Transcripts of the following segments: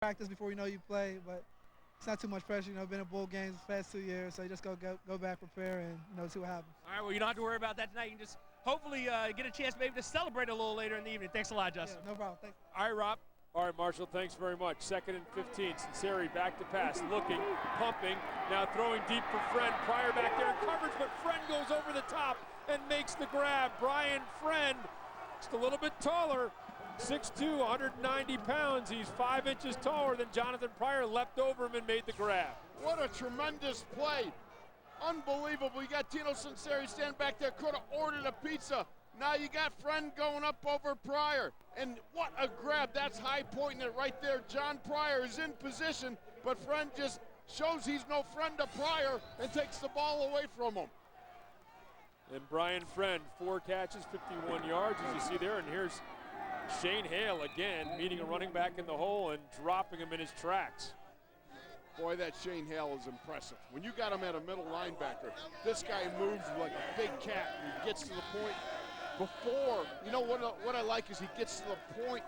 practice before you know you play, but it's not too much pressure. Been in bowl games the past 2 years, so you just go back, prepare, and see what happens. All right, well, you don't have to worry about that tonight. You can just hopefully get a chance maybe to celebrate a little later in the evening. Thanks a lot, Justin. Yeah, no problem. Thanks. All right, Rob. All right, Marshall, thanks very much. 2nd and 15. Sinceri back to pass, looking, pumping, now throwing deep for Friend. Pryor back there in coverage, but Friend goes over the top and makes the grab. Brian Friend, just a little bit taller, 6'2", 190 pounds. He's 5 inches taller than Jonathan Pryor, leapt over him and made the grab. What a tremendous play. Unbelievable. You got Tino Sinceri standing back there, could have ordered a pizza. Now you got Friend going up over Pryor. And what a grab. That's high pointing it right there. John Pryor is in position, but Friend just shows he's no friend to Pryor and takes the ball away from him. And Brian Friend, 4 catches, 51 yards, as you see there. And here's Shane Hale again, meeting a running back in the hole and dropping him in his tracks. Boy, that Shane Hale is impressive. When you got him at a middle linebacker, this guy moves like a big cat. He gets to the point before, what I like is he gets to the point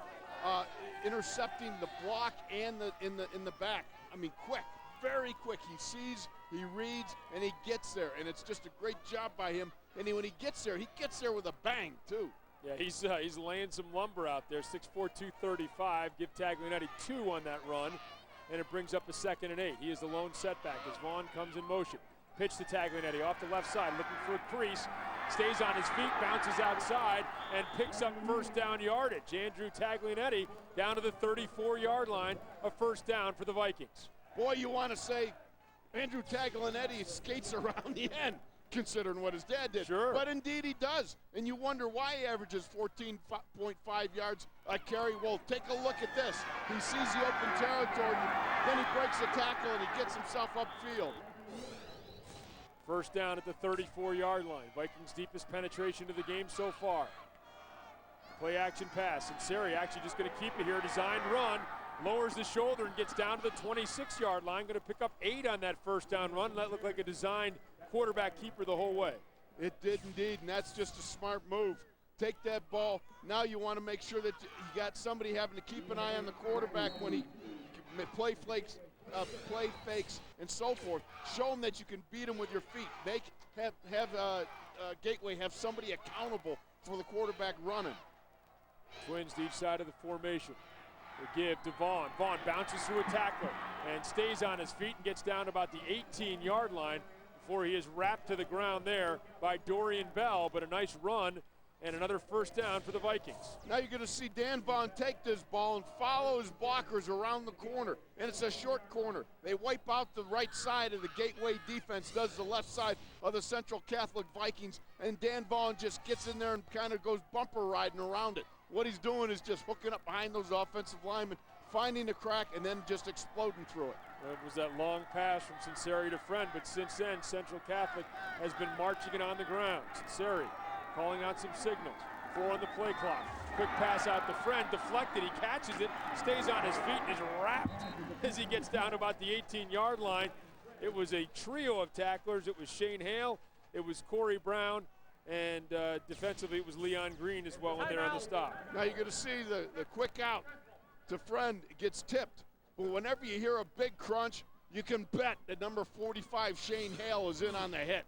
intercepting the block and in the back. I mean, quick, very quick. He sees, he reads, and he gets there. And it's just a great job by him. And when he gets there with a bang, too. Yeah, he's laying some lumber out there, 6'4", 235. Give Taglianetti 2 on that run, and it brings up a 2nd and 8. He is the lone setback as Vaughn comes in motion. Pitch to Taglianetti off the left side, looking for a crease. Stays on his feet, bounces outside, and picks up 1st down yardage. Andrew Taglianetti down to the 34-yard line, a 1st down for the Vikings. Boy, you want to say Andrew Taglianetti skates around the end, considering what his dad did. Sure. But indeed he does. And you wonder why he averages 14.5 yards a carry. Well, take a look at this. He sees the open territory, then he breaks the tackle and he gets himself upfield. 1st down at the 34-yard line. Vikings' deepest penetration of the game so far. Play action pass. Sinceri actually just going to keep it here. Designed run. Lowers the shoulder and gets down to the 26-yard line. Going to pick up 8 on that 1st down run. That looked like a designed quarterback keeper the whole way. It did indeed, and that's just a smart move. Take that ball. Now you want to make sure that you got somebody having to keep an eye on the quarterback when he play fakes, and so forth. Show him that you can beat him with your feet. Have Gateway have somebody accountable for the quarterback running. Twins to each side of the formation. They give to Vaughn. Vaughn bounces through a tackler and stays on his feet and gets down to about the 18-yard line before he is wrapped to the ground there by Dorian Bell, but a nice run and another 1st down for the Vikings. Now you're going to see Dan Vaughn take this ball and follow his blockers around the corner, and it's a short corner. They wipe out the right side of the Gateway defense, does the left side of the Central Catholic Vikings, and Dan Vaughn just gets in there and kind of goes bumper riding around it. What he's doing is just hooking up behind those offensive linemen, finding the crack, and then just exploding through it. It was that long pass from Sinceri to Friend, but since then, Central Catholic has been marching it on the ground. Sinceri calling out some signals. 4 on the play clock. Quick pass out to Friend, deflected, he catches it, stays on his feet, and is wrapped as he gets down to about the 18-yard line. It was a trio of tacklers. It was Shane Hale, it was Corey Brown, and defensively it was Leon Green as well when they're on the stop. Now you're going to see the quick out to Friend gets tipped. But whenever you hear a big crunch, you can bet that number 45 Shane Hale is in on the hit.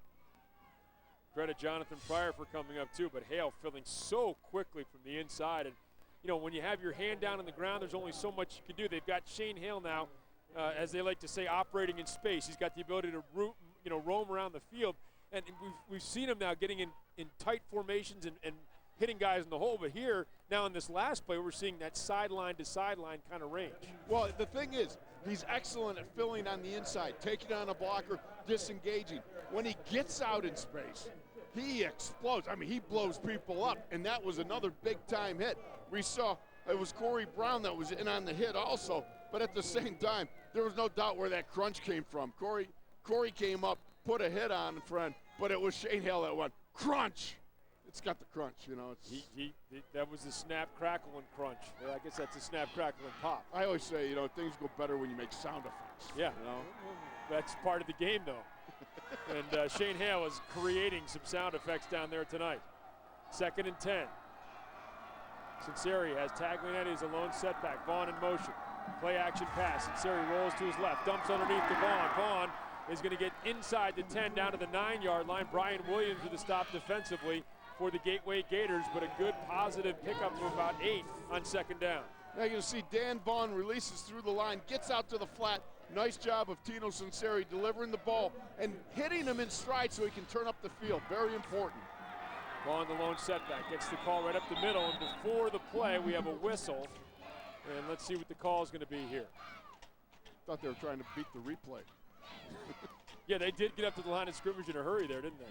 Credit Jonathan Pryor for coming up too, but Hale filling so quickly from the inside. And when you have your hand down on the ground, there's only so much you can do. They've got Shane Hale now, as they like to say, operating in space. He's got the ability to roam around the field. And we've seen him now getting in tight formations and hitting guys in the hole. But here, now in this last play, we're seeing that sideline to sideline kind of range. Well, the thing is, he's excellent at filling on the inside, taking on a blocker, disengaging. When he gets out in space, he explodes. I mean, he blows people up, and that was another big-time hit. We saw it was Corey Brown that was in on the hit also, but at the same time, there was no doubt where that crunch came from. Corey came up, put a hit on Friend, but it was Shane Hale that went, crunch! It's got the crunch, That was the snap, crackle, and crunch. I guess that's a snap, crackle, and pop. I always say, things go better when you make sound effects. Yeah. That's part of the game, though. And Shane Hale is creating some sound effects down there tonight. 2nd and 10. Sinceri has Taglianetti as a lone setback. Vaughn in motion. Play action pass. Sinceri rolls to his left, dumps underneath to Vaughn. Vaughn is going to get inside the 10 down to the 9-yard line. Brian Williams with the stop defensively for the Gateway Gators, but a good positive pickup of about 8 on second down. Now you're going to see Dan Vaughn releases through the line, gets out to the flat. Nice job of Tino Sinceri delivering the ball and hitting him in stride so he can turn up the field. Very important. Vaughn, the lone setback, gets the call right up the middle, and before the play, we have a whistle. And let's see what the call is going to be here. Thought they were trying to beat the replay. Yeah, they did get up to the line of scrimmage in a hurry there, didn't they?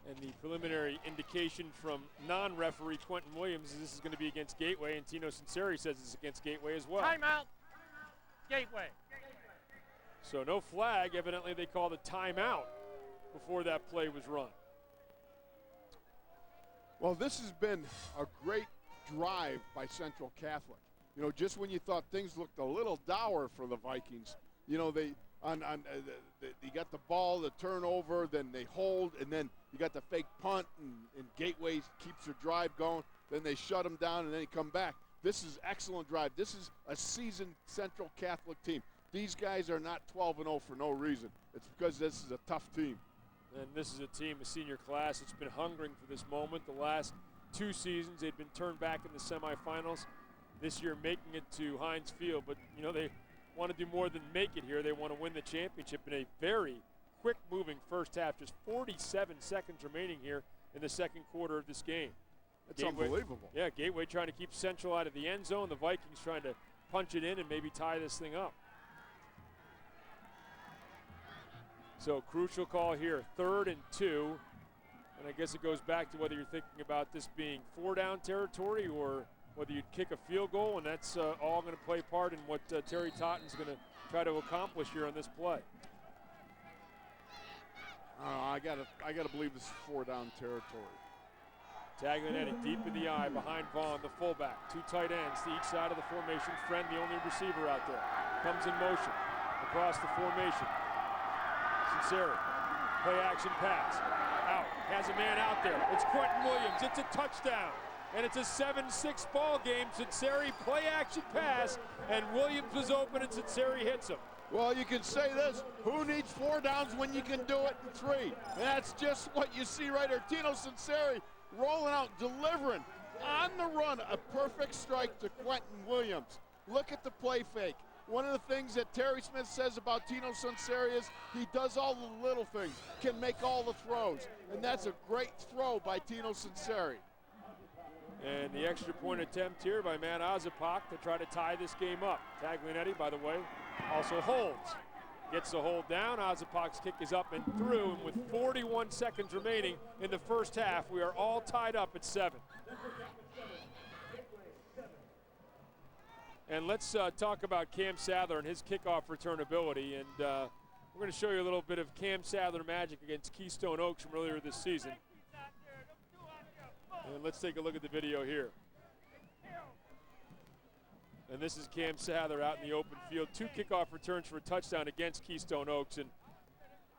And the preliminary indication from non-referee Quentin Williams is this is going to be against Gateway, and Tino Sinceri says it's against Gateway as well. Timeout. Gateway. So no flag. Evidently they called a timeout before that play was run. Well, this has been a great drive by Central Catholic. You know, just when you thought things looked a little dour for the Vikings, you know, they got the ball, the turnover, then they hold, and then you got the fake punt, and Gateway keeps their drive going. Then they shut them down, and then they come back. This is excellent drive. This is a seasoned Central Catholic team. These guys are not 12-0 for no reason. It's because this is a tough team. And this is a team, a senior class, that's been hungering for this moment. The last 2 seasons, they've been turned back in the semifinals. This year, making it to Heinz Field, but you know they want to do more than make it here. They want to win the championship in a very quick-moving first half. Just 47 seconds remaining here in the second quarter of this game. That's Gateway, unbelievable. Yeah, Gateway trying to keep Central out of the end zone. The Vikings trying to punch it in and maybe tie this thing up. So crucial call here, 3rd and 2. And I guess it goes back to whether you're thinking about this being 4-down territory or whether you'd kick a field goal, and that's all going to play part in what Terry Totten's going to try to accomplish here on this play. I gotta believe this is 4-down territory. Taglianetti deep in the eye behind Vaughn, the fullback. 2 tight ends to each side of the formation. Friend, the only receiver out there, comes in motion across the formation. Sinceri, play action pass, out, has a man out there. It's Quentin Williams, it's a touchdown. And it's a 7-6 ball game. Sinceri play action pass, and Williams was open and Sinceri hits him. Well, you can say this, who needs 4 downs when you can do it in 3? And that's just what you see right here. Tino Sinceri rolling out, delivering on the run, a perfect strike to Quentin Williams. Look at the play fake. One of the things that Terry Smith says about Tino Sinceri is he does all the little things, can make all the throws. And that's a great throw by Tino Sinceri. And the extra point attempt here by Matt Ozapak to try to tie this game up. Taglianetti, by the way, also holds. Gets the hold down. Ozapak's kick is up and through. And with 41 seconds remaining in the first half, we are all tied up at 7. And let's talk about Cam Sadler and his kickoff return ability. And we're going to show you a little bit of Cam Sadler magic against Keystone Oaks from earlier this season. And let's take a look at the video here. And this is Cam Sadler out in the open field. 2 kickoff returns for a touchdown against Keystone Oaks. And,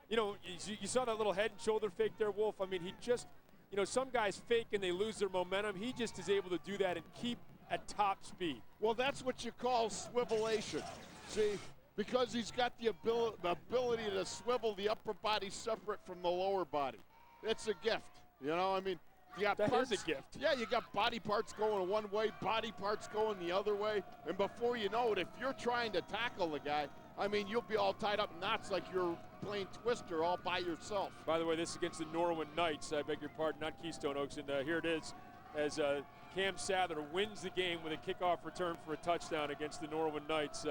you know, you saw that little head and shoulder fake there, Wolf. I mean, he just, you know, some guys fake and they lose their momentum. He just is able to do that and keep at top speed. Well, that's what you call swivelation. See, because he's got the ability to swivel the upper body separate from the lower body. It's a gift, you know, I mean, you got That is a gift. Yeah, you got body parts going one way, body parts going the other way, and before you know it, if you're trying to tackle the guy, I mean, you'll be all tied up in knots like you're playing Twister all by yourself. By the way, this is against the Norwin Knights. I beg your pardon, not Keystone Oaks. And here it is as Cam Sadler wins the game with a kickoff return for a touchdown against the Norwin Knights.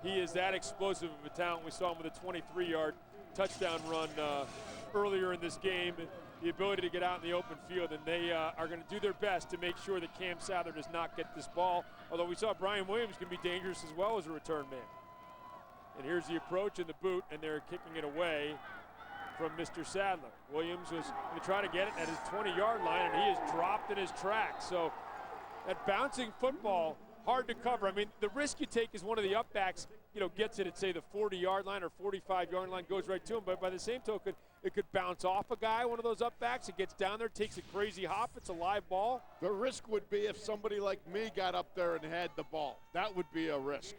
He is that explosive of a talent. We saw him with a 23-yard touchdown run earlier in this game. The ability to get out in the open field, and they are going to do their best to make sure that Cam Sadler does not get this ball, although we saw Brian Williams can be dangerous as well as a return man. And here's the approach and the boot, and they're kicking it away from Mr. Sadler. Williams was going to try to get it at his 20-yard line, and he is dropped in his tracks. So that bouncing football, hard to cover. I mean, the risk you take is one of the up backs, you know, gets it at, say, the 40-yard line or 45-yard line, goes right to him. But by the same token, It could bounce off a guy, one of those up backs. It gets down there, takes a crazy hop. It's a live ball. The risk would be if somebody like me got up there and had the ball. That would be a risk.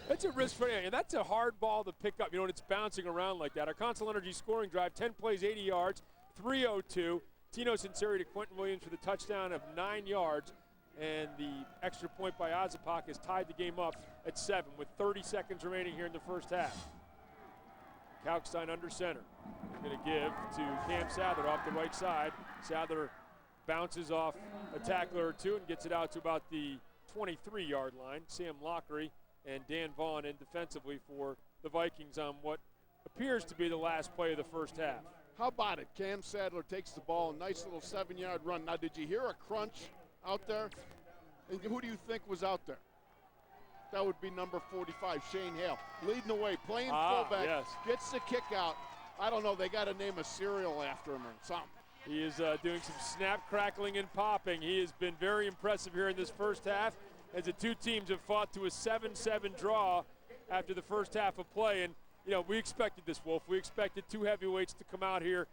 It's a risk for you, and that's a hard ball to pick up, when it's bouncing around like that. Our Consol Energy scoring drive, 10 plays, 80 yards, 302. Tino Sinceri to Quentin Williams for the touchdown of 9 yards, and the extra point by Ozapak has tied the game up at 7 with 30 seconds remaining here in the first half. Kalkstein under center. He's going to give to Cam Sadler off the right side. Sadler bounces off a tackler or two and gets it out to about the 23-yard line. Sam Lockery and Dan Vaughn in defensively for the Vikings on what appears to be the last play of the first half. How about it? Cam Sadler takes the ball, a nice little 7-yard run. Now, did you hear a crunch out there? And who do you think was out there? That would be number 45, Shane Hale, leading the way, playing fullback, yes. Gets the kick out. I don't know, they got to name a cereal after him or something. He is doing some snap, crackling, and popping. He has been very impressive here in this first half as the two teams have fought to a 7-7 draw after the first half of play. And, we expected this, Wolf. We expected two heavyweights to come out here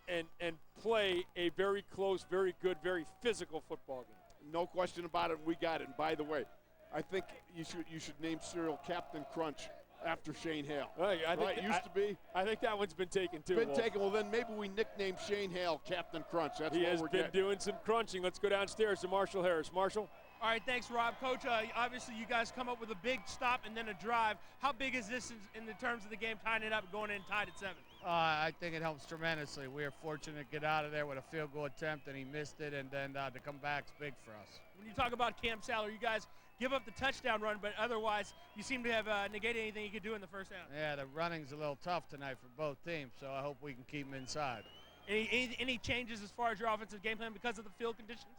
and play a very close, very good, very physical football game. No question about it, we got it. And by the way, I think you should name cereal Captain Crunch after Shane Hale. I think it used to be. I think that one's been taken too. Been taken. Well, then maybe we nickname Shane Hale Captain Crunch. That's he what has we're been getting. doing some crunching. Let's go downstairs to Marshall Harris. Marshall. All right, thanks, Rob. Coach, obviously you guys come up with a big stop and then a drive. How big is this in the terms of the game, tying it up, going in tied at 7? I think it helps tremendously. We are fortunate to get out of there with a field goal attempt, and he missed it, and then to come back is big for us. When you talk about Cam Sadler, you guys give up the touchdown run, but otherwise you seem to have negated anything you could do in the first half. Yeah, the running's a little tough tonight for both teams, so I hope we can keep them inside. Any changes as far as your offensive game plan because of the field conditions?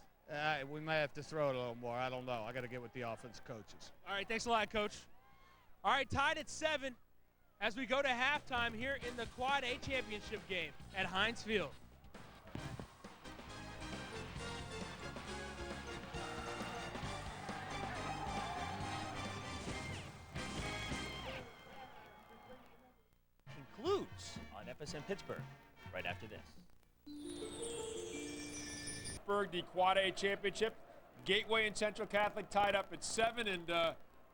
We may have to throw it a little more. I don't know. I got to get with the offense coaches. All right, thanks a lot, Coach. All right, tied at 7 as we go to halftime here in the Quad A championship game at Heinz Field. Concludes on FSM Pittsburgh right after this. The Quad A championship. Gateway and Central Catholic tied up at 7, and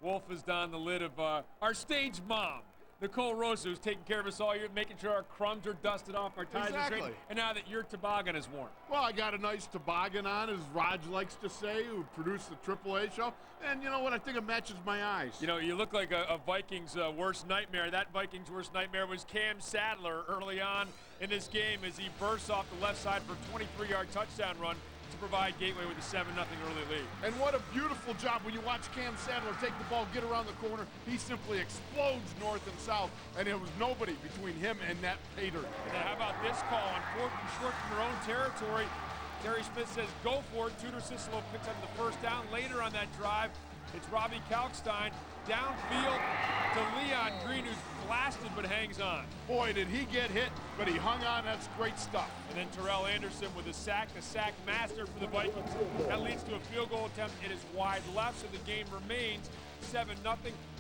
Wolf has donned the lid of our stage mom, Nicole Rosa, who's taking care of us all year, making sure our crumbs are dusted off, our ties are straight, and now that your toboggan is worn. Well, I got a nice toboggan on, as Raj likes to say, who produced the AAA show. And you know what? I think it matches my eyes. You look like a Vikings worst nightmare. That Vikings worst nightmare was Cam Sadler early on in this game as he bursts off the left side for a 23-yard touchdown run to provide Gateway with a 7-0 early lead. And what a beautiful job when you watch Cam Sadler take the ball, get around the corner. He simply explodes north and south, and there was nobody between him and that pay dirt. And then how about this call on 4th and short from their own territory? Terry Smith says go for it. Tudor Cicelo picks up the first down. Later on that drive, it's Robbie Kalkstein downfield to Leon Green, who's blasted but hangs on. Boy, did he get hit, but he hung on. That's great stuff. And then Terrell Anderson with a sack master for the Vikings. That leads to a field goal attempt. It is wide left, so the game remains 7-0.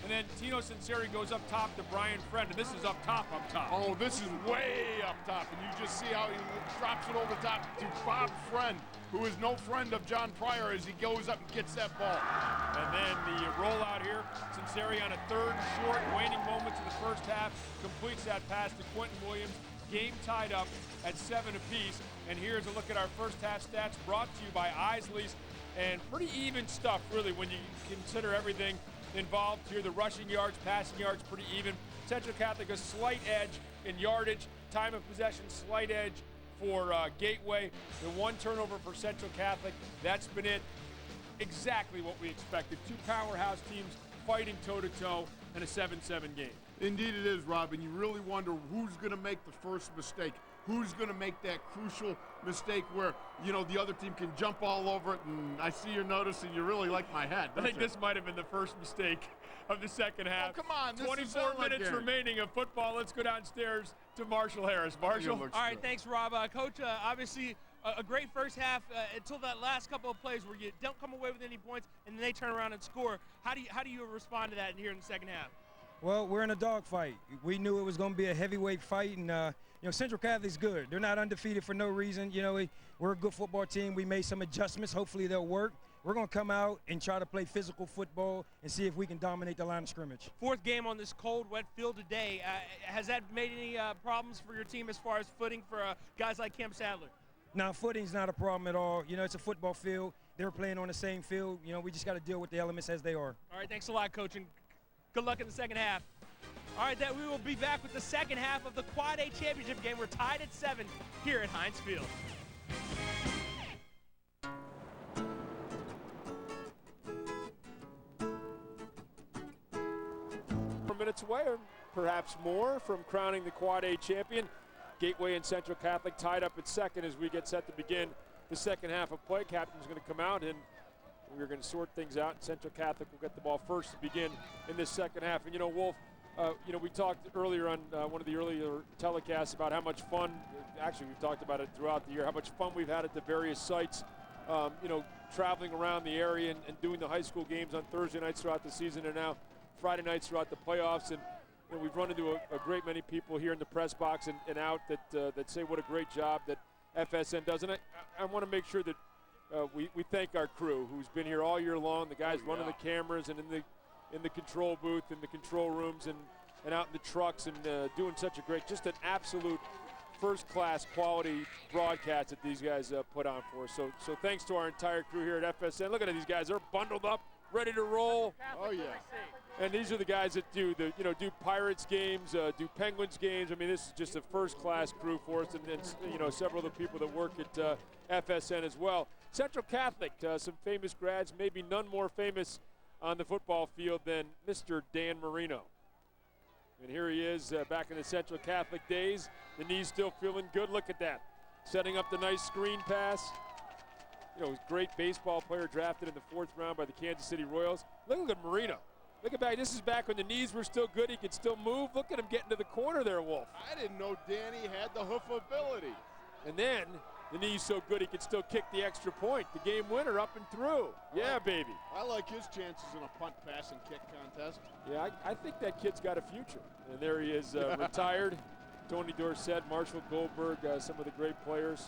And then Tino Sinceri goes up top to Brian Friend, and this is up top. Oh, this is way up top, and you just see how he drops it over top to Bob Friend, who is no friend of John Pryor, as he goes up and gets that ball. And then the rollout here, Sinceri on a 3rd and short, waning moments of the first half, completes that pass to Quentin Williams. Game tied up at 7 apiece. And here's a look at our first half stats brought to you by Isley's. And pretty even stuff, really, when you consider everything involved here. The rushing yards, passing yards, pretty even. Central Catholic a slight edge in yardage. Time of possession, slight edge for Gateway. The 1 turnover for Central Catholic. That's been it. Exactly what we expected. 2 powerhouse teams fighting toe-to-toe in a 7-7 game. Indeed it is, Rob, and you really wonder who's going to make the first mistake. Who's going to make that crucial mistake where, the other team can jump all over it, and I see you're noticing you really like my hat. I think this might have been the first mistake of the second half. Oh, come on. 24 minutes remaining of football. Let's go downstairs to Marshall Harris. Marshall. All right, thanks, Rob. Coach, obviously a great first half until that last couple of plays where you don't come away with any points and then they turn around and score. How do you respond to that here in the second half? Well, we're in a dogfight. We knew it was going to be a heavyweight fight, and Central Catholic's good. They're not undefeated for no reason. We're a good football team. We made some adjustments. Hopefully they'll work. We're going to come out and try to play physical football and see if we can dominate the line of scrimmage. Fourth game on this cold, wet field today. Has that made any problems for your team as far as footing for guys like Cam Sadler? Now, footing's not a problem at all. It's a football field. They're playing on the same field. We just got to deal with the elements as they are. All right, thanks a lot, Coach, and good luck in the second half. All right, we will be back with the second half of the Quad A championship game. We're tied at 7 here at Heinz Field. 4 minutes away, or perhaps more, from crowning the Quad A champion. Gateway and Central Catholic tied up at second as we get set to begin the second half of play. Captain's going to come out, and we're going to sort things out. Central Catholic will get the ball first to begin in this second half. And, Wolf, we talked earlier on one of the earlier telecasts about how much fun, actually we've talked about it throughout the year, how much fun we've had at the various sites, traveling around the area and doing the high school games on Thursday nights throughout the season, and now Friday nights throughout the playoffs. And we've run into a great many people here in the press box and out that say what a great job that FSN does. And I want to make sure that we thank our crew who's been here all year long, the guys running the cameras and in the control booth, in the control rooms, and out in the trucks, and doing such a great, just an absolute first-class quality broadcast that these guys put on for us. So thanks to our entire crew here at FSN. Look at these guys; they're bundled up, ready to roll. Oh yeah. And these are the guys that do Pirates games, do Penguins games. I mean, this is just a first-class crew for us, and several of the people that work at FSN as well. Central Catholic, some famous grads, maybe none more famous on the football field than Mr. Dan Marino. And here he is back in the Central Catholic days. The knee's still feeling good. Look at that. Setting up the nice screen pass. Great baseball player drafted in the 4th round by the Kansas City Royals. Look at Marino. Look at back. This is back when the knees were still good. He could still move. Look at him getting to the corner there, Wolf. I didn't know Danny had the hoof ability. And then the knee's so good he could still kick the extra point, the game winner up and through. Yeah, baby. I like his chances in a punt, pass, and kick contest. Yeah, I think that kid's got a future. And there he is, retired. Tony Dorsett, Marshall Goldberg, some of the great players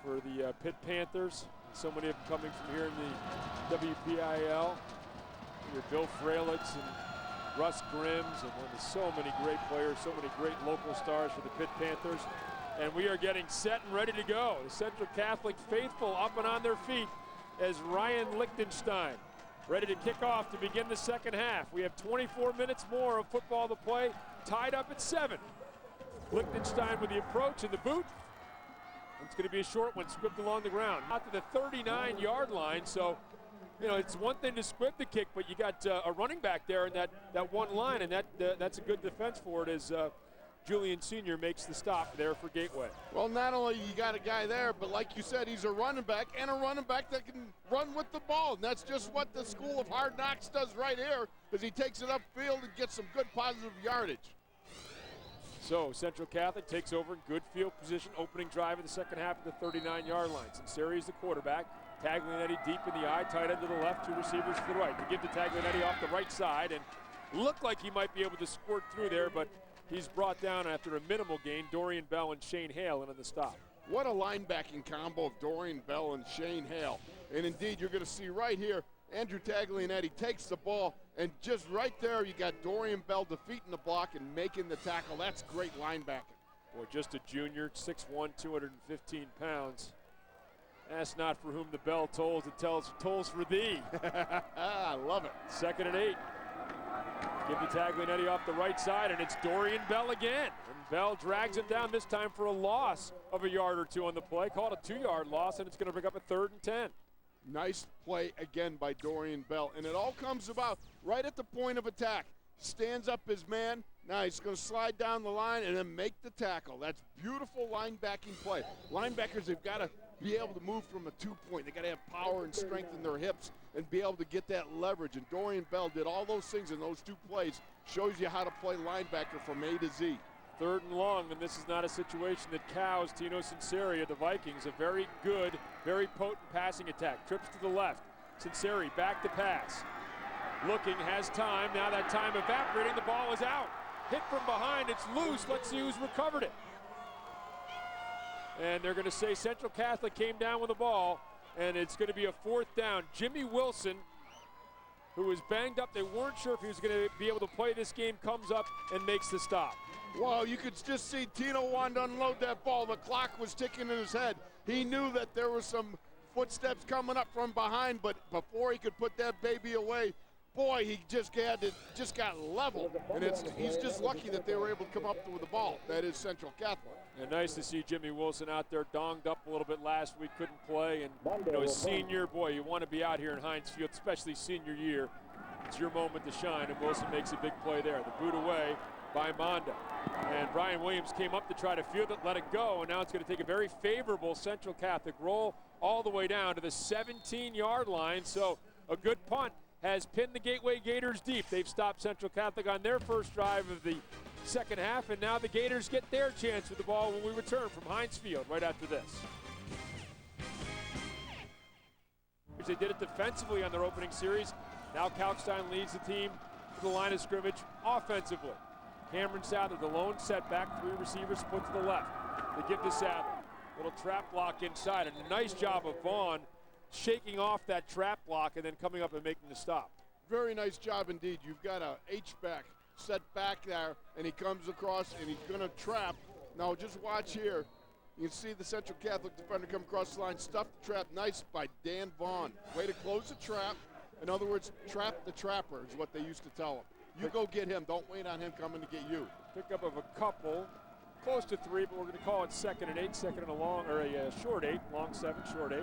for the Pitt Panthers. So many of them coming from here in the WPIAL. Your Bill Fralix and Russ Grimms, and so many great players, so many great local stars for the Pitt Panthers. And we are getting set and ready to go. The Central Catholic faithful up and on their feet as Ryan Lichtenstein ready to kick off to begin the second half. We have 24 minutes more of football to play, tied up at 7. Lichtenstein with the approach and the boot. It's going to be a short one, squibbed along the ground. Out to the 39-yard line, so it's one thing to squib the kick, but you got a running back there in that one line, and that's a good defense for it as Julian Sr. makes the stop there for Gateway. Well, not only you got a guy there, but like you said, he's a running back, and a running back that can run with the ball. And that's just what the School of Hard Knocks does right here, is he takes it upfield and gets some good positive yardage. So Central Catholic takes over in good field position, opening drive of the second half of the 39-yard line. Sinceri is the quarterback. Taglianetti deep in the eye, tight end to the left, 2 receivers to the right. To give to Taglianetti off the right side, and looked like he might be able to squirt through there, but he's brought down after a minimal gain. Dorian Bell and Shane Hale in on the stop. What a linebacking combo of Dorian Bell and Shane Hale. And indeed, you're going to see right here, Andrew Taglianetti takes the ball, and just right there, you got Dorian Bell defeating the block and making the tackle. That's great linebacking. Boy, just a junior, 6'1", 215 pounds. Ask not for whom the bell tolls, it tolls for thee. I love it. 2nd and 8. Give to Taglianetti off the right side, and it's Dorian Bell again. And Bell drags him down this time for a loss of a yard or 2 on the play. Called a 2-yard loss, and it's going to bring up a 3rd and 10. Nice play again by Dorian Bell, and it all comes about right at the point of attack. Stands up his man. Now he's going to slide down the line and then make the tackle. That's beautiful linebacking play. Linebackers have got to be able to move from a 2-point. They got to have power and strength in their hips and be able to get that leverage. And Dorian Bell did all those things in those 2 plays. Shows you how to play linebacker from A to Z. 3rd and long, and this is not a situation that cows Tino Sinceri of the Vikings. A very good, very potent passing attack. Trips to the left. Sinceri back to pass. looking, has time. Now that time evaporating, the ball is out. Hit from behind, it's loose. Let's see who's recovered it. And they're going to say Central Catholic came down with the ball, and it's going to be a 4th down. Jimmy Wilson, who was banged up, they weren't sure if he was going to be able to play this game, comes up and makes the stop. Well, you could just see Tino wanted to unload that ball. The clock was ticking in his head. He knew that there was some footsteps coming up from behind, but before he could put that baby away, boy, he just got leveled. And he's just lucky that they were able to come up with the ball. That is Central Catholic. And nice to see Jimmy Wilson out there, donged up a little bit last week, couldn't play. And you know, his senior, boy, you want to be out here in Heinz Field, especially senior year. It's your moment to shine, and Wilson makes a big play there. The boot away by Monda. And Brian Williams came up to try to field it, let it go, and now it's going to take a very favorable Central Catholic roll all the way down to the 17-yard line. So a good punt has pinned the Gateway Gators deep. They've stopped Central Catholic on their first drive of the second half, and now the Gators get their chance with the ball when we return from Heinz Field right after this. They did it defensively on their opening series. Now Kalkstein leads the team to the line of scrimmage offensively. Cameron Sadler, the lone setback, 3 receivers split to the left. They give to Sadler. Little trap block inside. A nice job of Vaughn shaking off that trap block and then coming up and making the stop. Very nice job indeed. You've got a H-back set back there, and he comes across and he's going to trap. Now just watch here. You can see the Central Catholic defender come across the line, stuff the trap. Nice by Dan Vaughn. Way to close the trap. In other words, trap the trapper is what they used to tell him. You go get him. Don't wait on him coming to get you. Pickup of a couple, close to 3, but we're going to call it 2nd and 8, 2nd and a long, or a short 8, long 7, short 8.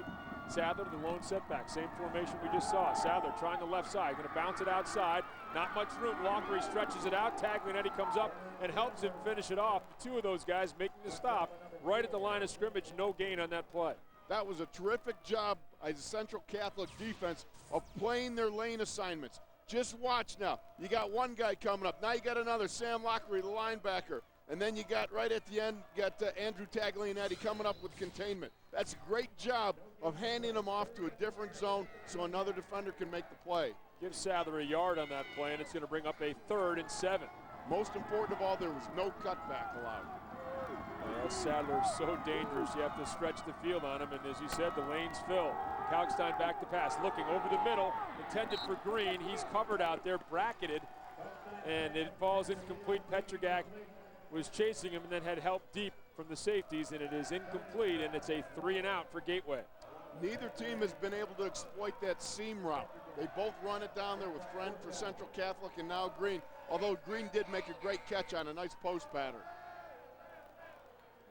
Sadler, the lone setback, same formation we just saw. Sadler trying the left side, going to bounce it outside. Not much room. Longery stretches it out. Taglianetti comes up and helps him finish it off. 2 of those guys making the stop right at the line of scrimmage. No gain on that play. That was a terrific job by the Central Catholic defense of playing their lane assignments. Just watch now. You got one guy coming up. Now you got another, Sam Lockery, the linebacker. And then you got right at the end, Andrew Taglianetti coming up with containment. That's a great job of handing them off to a different zone so another defender can make the play. Give Sadler a yard on that play, and it's going to bring up a 3rd and 7. Most important of all, there was no cutback allowed. Well, Sadler is so dangerous. You have to stretch the field on him, and as you said, the lane's filled. Kalkstein back to pass, looking over the middle, intended for Green. He's covered out there, bracketed, and it falls incomplete. Petrogak was chasing him and then had help deep from the safeties, and it is incomplete, and it's a 3 and out for Gateway. Neither team has been able to exploit that seam route. They both run it down there with Friend for Central Catholic and now Green, although Green did make a great catch on a nice post pattern.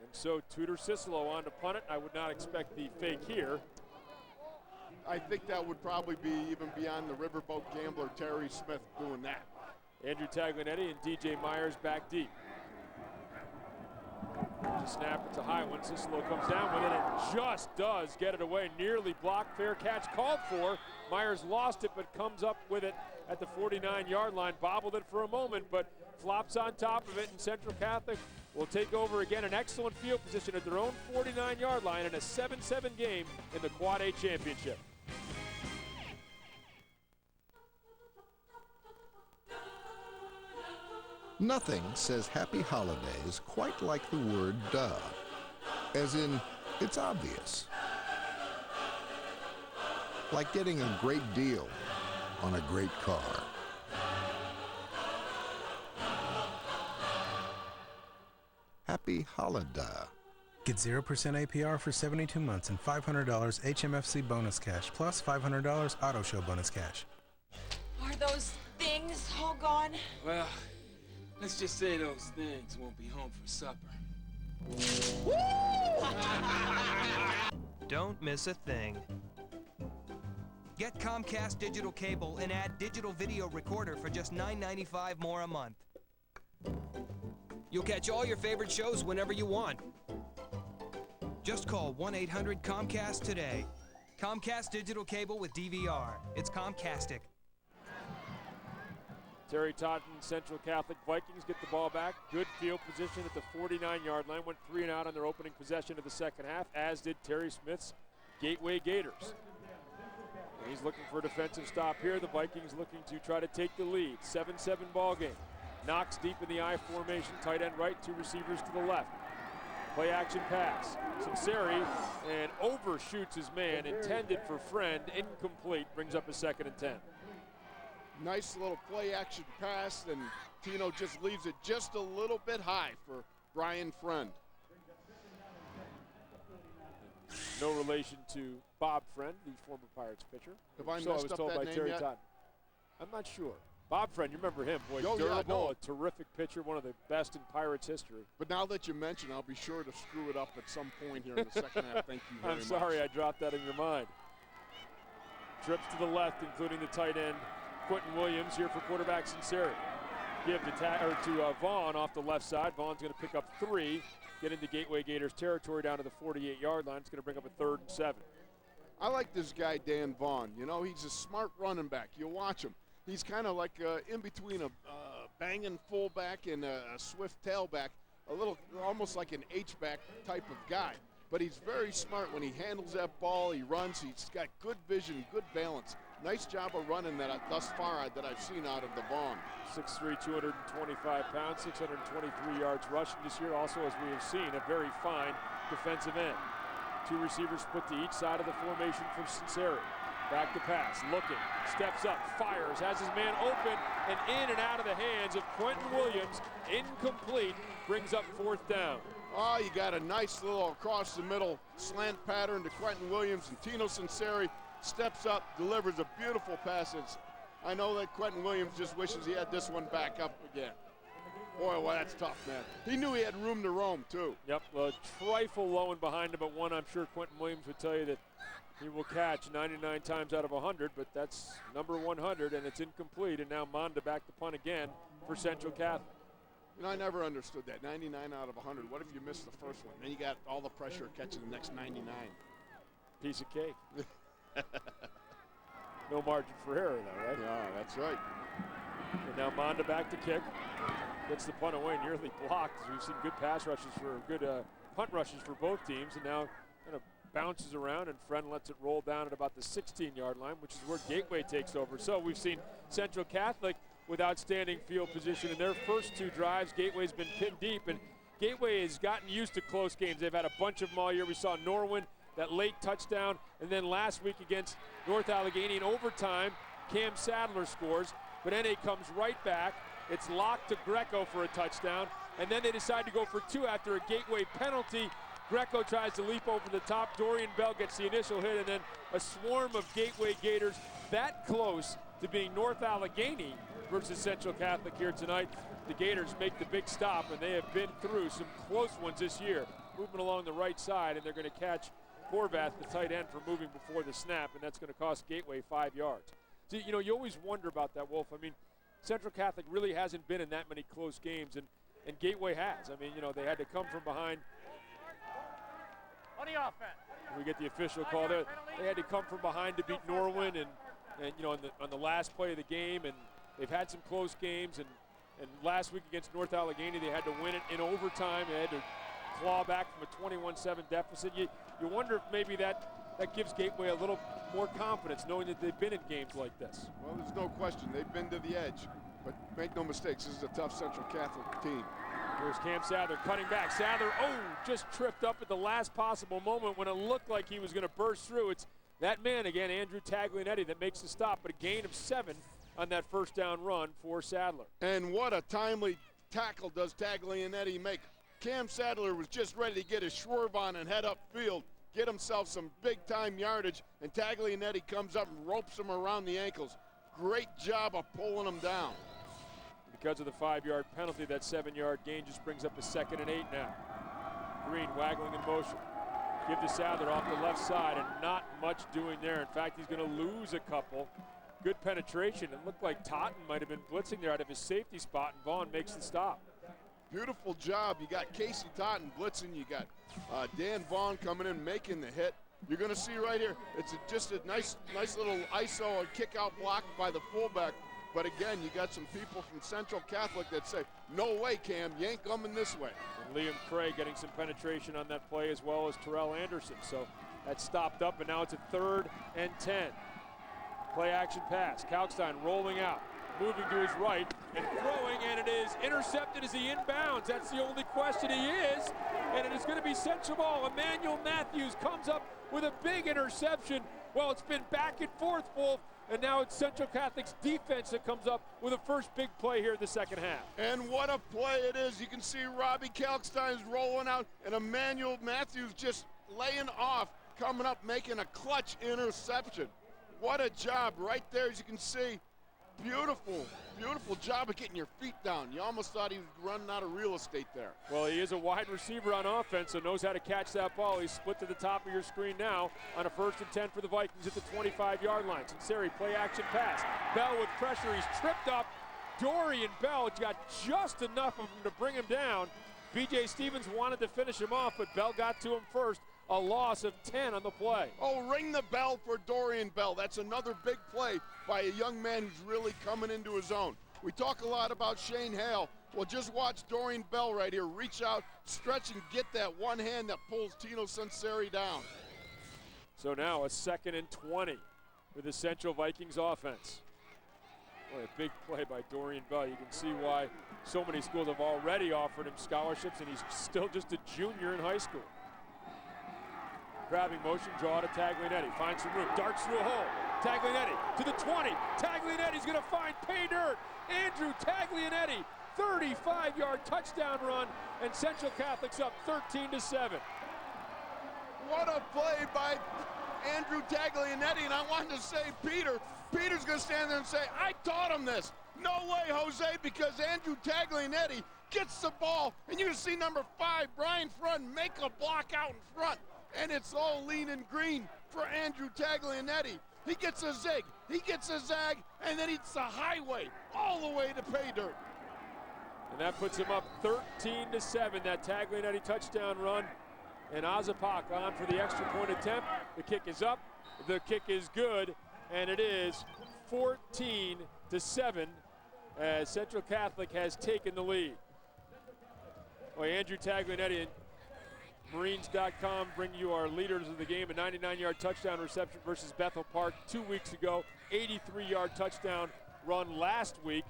And so Tudor Cicelo on to punt it. I would not expect the fake here. I think that would probably be even beyond the riverboat gambler Terry Smith doing that. Andrew Taglianetti and DJ Myers back deep. There's a snap, it's a high one. Cicelo comes down with it and just does get it away. Nearly blocked, fair catch called for. Myers lost it but comes up with it at the 49-yard line. Bobbled it for a moment but flops on top of it, and Central Catholic will take over again. An excellent field position at their own 49-yard line in a 7-7 game in the Quad A Championship. Nothing says happy holidays quite like the word duh. As in, it's obvious. Like getting a great deal on a great car. Happy holiday. Get 0% APR for 72 months and $500 HMFC bonus cash, plus $500 auto show bonus cash. Are those things all gone? Well, let's just say those things won't be home for supper. Don't miss a thing. Get Comcast digital cable and add digital video recorder for just $9.95 more a month. You'll catch all your favorite shows whenever you want. Just call 1-800-COMCAST today. Comcast digital cable with DVR. It's Comcastic. Terry Totten, Central Catholic Vikings get the ball back. Good field position at the 49-yard line. Went 3 and out on their opening possession of the second half, as did Terry Smith's Gateway Gators. He's looking for a defensive stop here. The Vikings looking to try to take the lead. 7-7 ball game. Knox deep in the I formation. Tight end right, 2 receivers to the left. Play action pass. Sinceri and overshoots his man. Intended for Friend. Incomplete. Brings up a 2nd and 10. Nice little play action pass, and Tino just leaves it just a little bit high for Brian Friend. No relation to Bob Friend, the former Pirates pitcher. Have I So I messed was up told that by name Terry yet? Todd. I'm not sure. Bob Friend, you remember him. Boy, Oh, yeah, durable, no. a terrific pitcher, one of the best in Pirates history. But now that you mention, I'll be sure to screw it up at some point here in the second half. Thank you very I'm much. sorry I dropped that in your mind. Trips to the left, including the tight end, Quentin Williams, here for quarterback Sinceri. Give to Vaughn off the left side. Vaughn's going to pick up 3, get into Gateway Gators territory down to the 48-yard line. It's going to bring up a 3rd and 7. I like this guy, Dan Vaughn. You know, he's a smart running back. You watch him. He's kind of like in between a banging fullback and a swift tailback, a little almost like an H-back type of guy. But he's very smart when he handles that ball. He runs. He's got good vision, good balance. Nice job of running that thus far that I've seen out of the Vaughn. 6'3", 225 pounds, 623 yards rushing this year. Also, as we have seen, a very fine defensive end. 2 receivers split to each side of the formation for Sinceri. Back to pass, looking, steps up, fires, has his man open, and in and out of the hands of Quentin Williams. Incomplete, brings up 4th down. Oh, you got a nice little across the middle slant pattern to Quentin Williams, and Tino Sinceri steps up, delivers a beautiful passage. I know that Quentin Williams just wishes he had this one back up again. Boy, well, that's tough, man. He knew he had room to roam, too. Yep, a trifle low and behind him, but one I'm sure Quentin Williams would tell you that he will catch 99 times out of 100, but that's number 100, and it's incomplete. And now Monda back to punt again for Central Catholic. You know, I never understood that. 99 out of 100. What if you missed the first one? Then you got all the pressure of catching the next 99. Piece of cake. No margin for error, though, right? Yeah, that's right. And now Monda back to kick. Gets the punt away, nearly blocked. We've seen good pass rushes good punt rushes for both teams, and now kind of bounces around, and Friend lets it roll down at about the 16-yard line, which is where Gateway takes over. So we've seen Central Catholic with outstanding field position in their first 2 drives. Gateway's been pinned deep, and Gateway has gotten used to close games. They've had a bunch of them all year. We saw Norwin, that late touchdown, and then last week against North Allegheny in overtime, Cam Sadler scores, but NA comes right back. It's locked to Greco for a touchdown, and then they decide to go for 2 after a Gateway penalty. Greco tries to leap over the top. Dorian Bell gets the initial hit, and then a swarm of Gateway Gators that close to being North Allegheny versus Central Catholic here tonight. The Gators make the big stop, and they have been through some close ones this year. Movement along the right side, and they're going to catch Horvath, the tight end, for moving before the snap, and that's going to cost Gateway 5 yards. So, you know, you always wonder about that, Wolf. I mean, Central Catholic really hasn't been in that many close games, and Gateway has. I mean, you know, they had to come from behind. On the offense. We get the official call there. They had to come from behind to beat Norwin, and you know, on the last play of the game, and they've had some close games, and last week against North Allegheny, they had to win it in overtime. They had to claw back from a 21-7 deficit. You wonder if maybe that gives Gateway a little more confidence, knowing that they've been in games like this. Well, there's no question. They've been to the edge. But make no mistakes, this is a tough Central Catholic team. Here's Cam Sadler cutting back. Sadler, just tripped up at the last possible moment when it looked like he was going to burst through. It's that man again, Andrew Taglianetti, that makes the stop, but a gain of 7 on that first down run for Sadler. And what a timely tackle does Taglianetti make. Cam Sadler was just ready to get his swerve on and head upfield, get himself some big-time yardage, and Taglianetti comes up and ropes him around the ankles. Great job of pulling him down. Because of the 5-yard penalty, that 7-yard gain just brings up a 2nd and 8 now. Green waggling in motion. Give to Sadler off the left side, and not much doing there. In fact, he's going to lose a couple. Good penetration. It looked like Totten might have been blitzing there out of his safety spot, and Vaughn makes the stop. Beautiful job. You got Casey Totten blitzing. You got Dan Vaughn coming in, making the hit. You're going to see right here, it's just a nice little ISO and kick-out block by the fullback. But again, you got some people from Central Catholic that say, no way, Cam, you ain't coming this way. And Liam Craig getting some penetration on that play, as well as Terrell Anderson. So that's stopped up, and now it's a 3rd and 10. Play action pass. Kalkstein rolling out, moving to his right and throwing, and it is intercepted as he inbounds. That's the only question. He is, and it is going to be Central ball. Emmanuel Matthews comes up with a big interception. Well, it's been back and forth, Wolf, and now it's Central Catholic's defense that comes up with a first big play here in the second half. And what a play it is. You can see Robbie Kalkstein's rolling out, and Emmanuel Matthews just laying off, coming up, making a clutch interception. What a job right there, as you can see. Beautiful, beautiful job of getting your feet down. You almost thought he was running out of real estate there. Well, he is a wide receiver on offense, so knows how to catch that ball. He's split to the top of your screen now on a 1st and 10 for the Vikings at the 25-yard line. Sinceri, play action pass. Bell with pressure. He's tripped up. Dorian Bell got just enough of him to bring him down. B.J. Stevens wanted to finish him off, but Bell got to him first. A loss of 10 on the play. Oh, ring the bell for Dorian Bell. That's another big play by a young man who's really coming into his own. We talk a lot about Shane Hale. Well, just watch Dorian Bell right here. Reach out, stretch, and get that one hand that pulls Tino Sinceri down. So now a 2nd and 20 for the Central Vikings offense. Boy, a big play by Dorian Bell. You can see why so many schools have already offered him scholarships, and he's still just a junior in high school. Grabbing motion, draw to Taglianetti. Finds some room, darts through a hole. Taglianetti to the 20. Taglianetti's gonna find pay dirt. Andrew Taglianetti, 35-yard touchdown run, and Central Catholic's up 13-7. What a play by Andrew Taglianetti, and I wanted to say Peter's gonna stand there and say, I taught him this. No way, Jose, because Andrew Taglianetti gets the ball, and you can see number 5, Brian Front, make a block out in front. And it's all lean and green for Andrew Taglianetti. He gets a zig, he gets a zag, and then it's a highway all the way to pay dirt. And that puts him up 13-7, that Taglianetti touchdown run. And Azapak on for the extra point attempt. The kick is up, the kick is good, and it is 14-7 as Central Catholic has taken the lead. Well, Andrew Taglianetti and Marines.com bring you our leaders of the game. A 99-yard touchdown reception versus Bethel Park 2 weeks ago. 83-yard touchdown run last week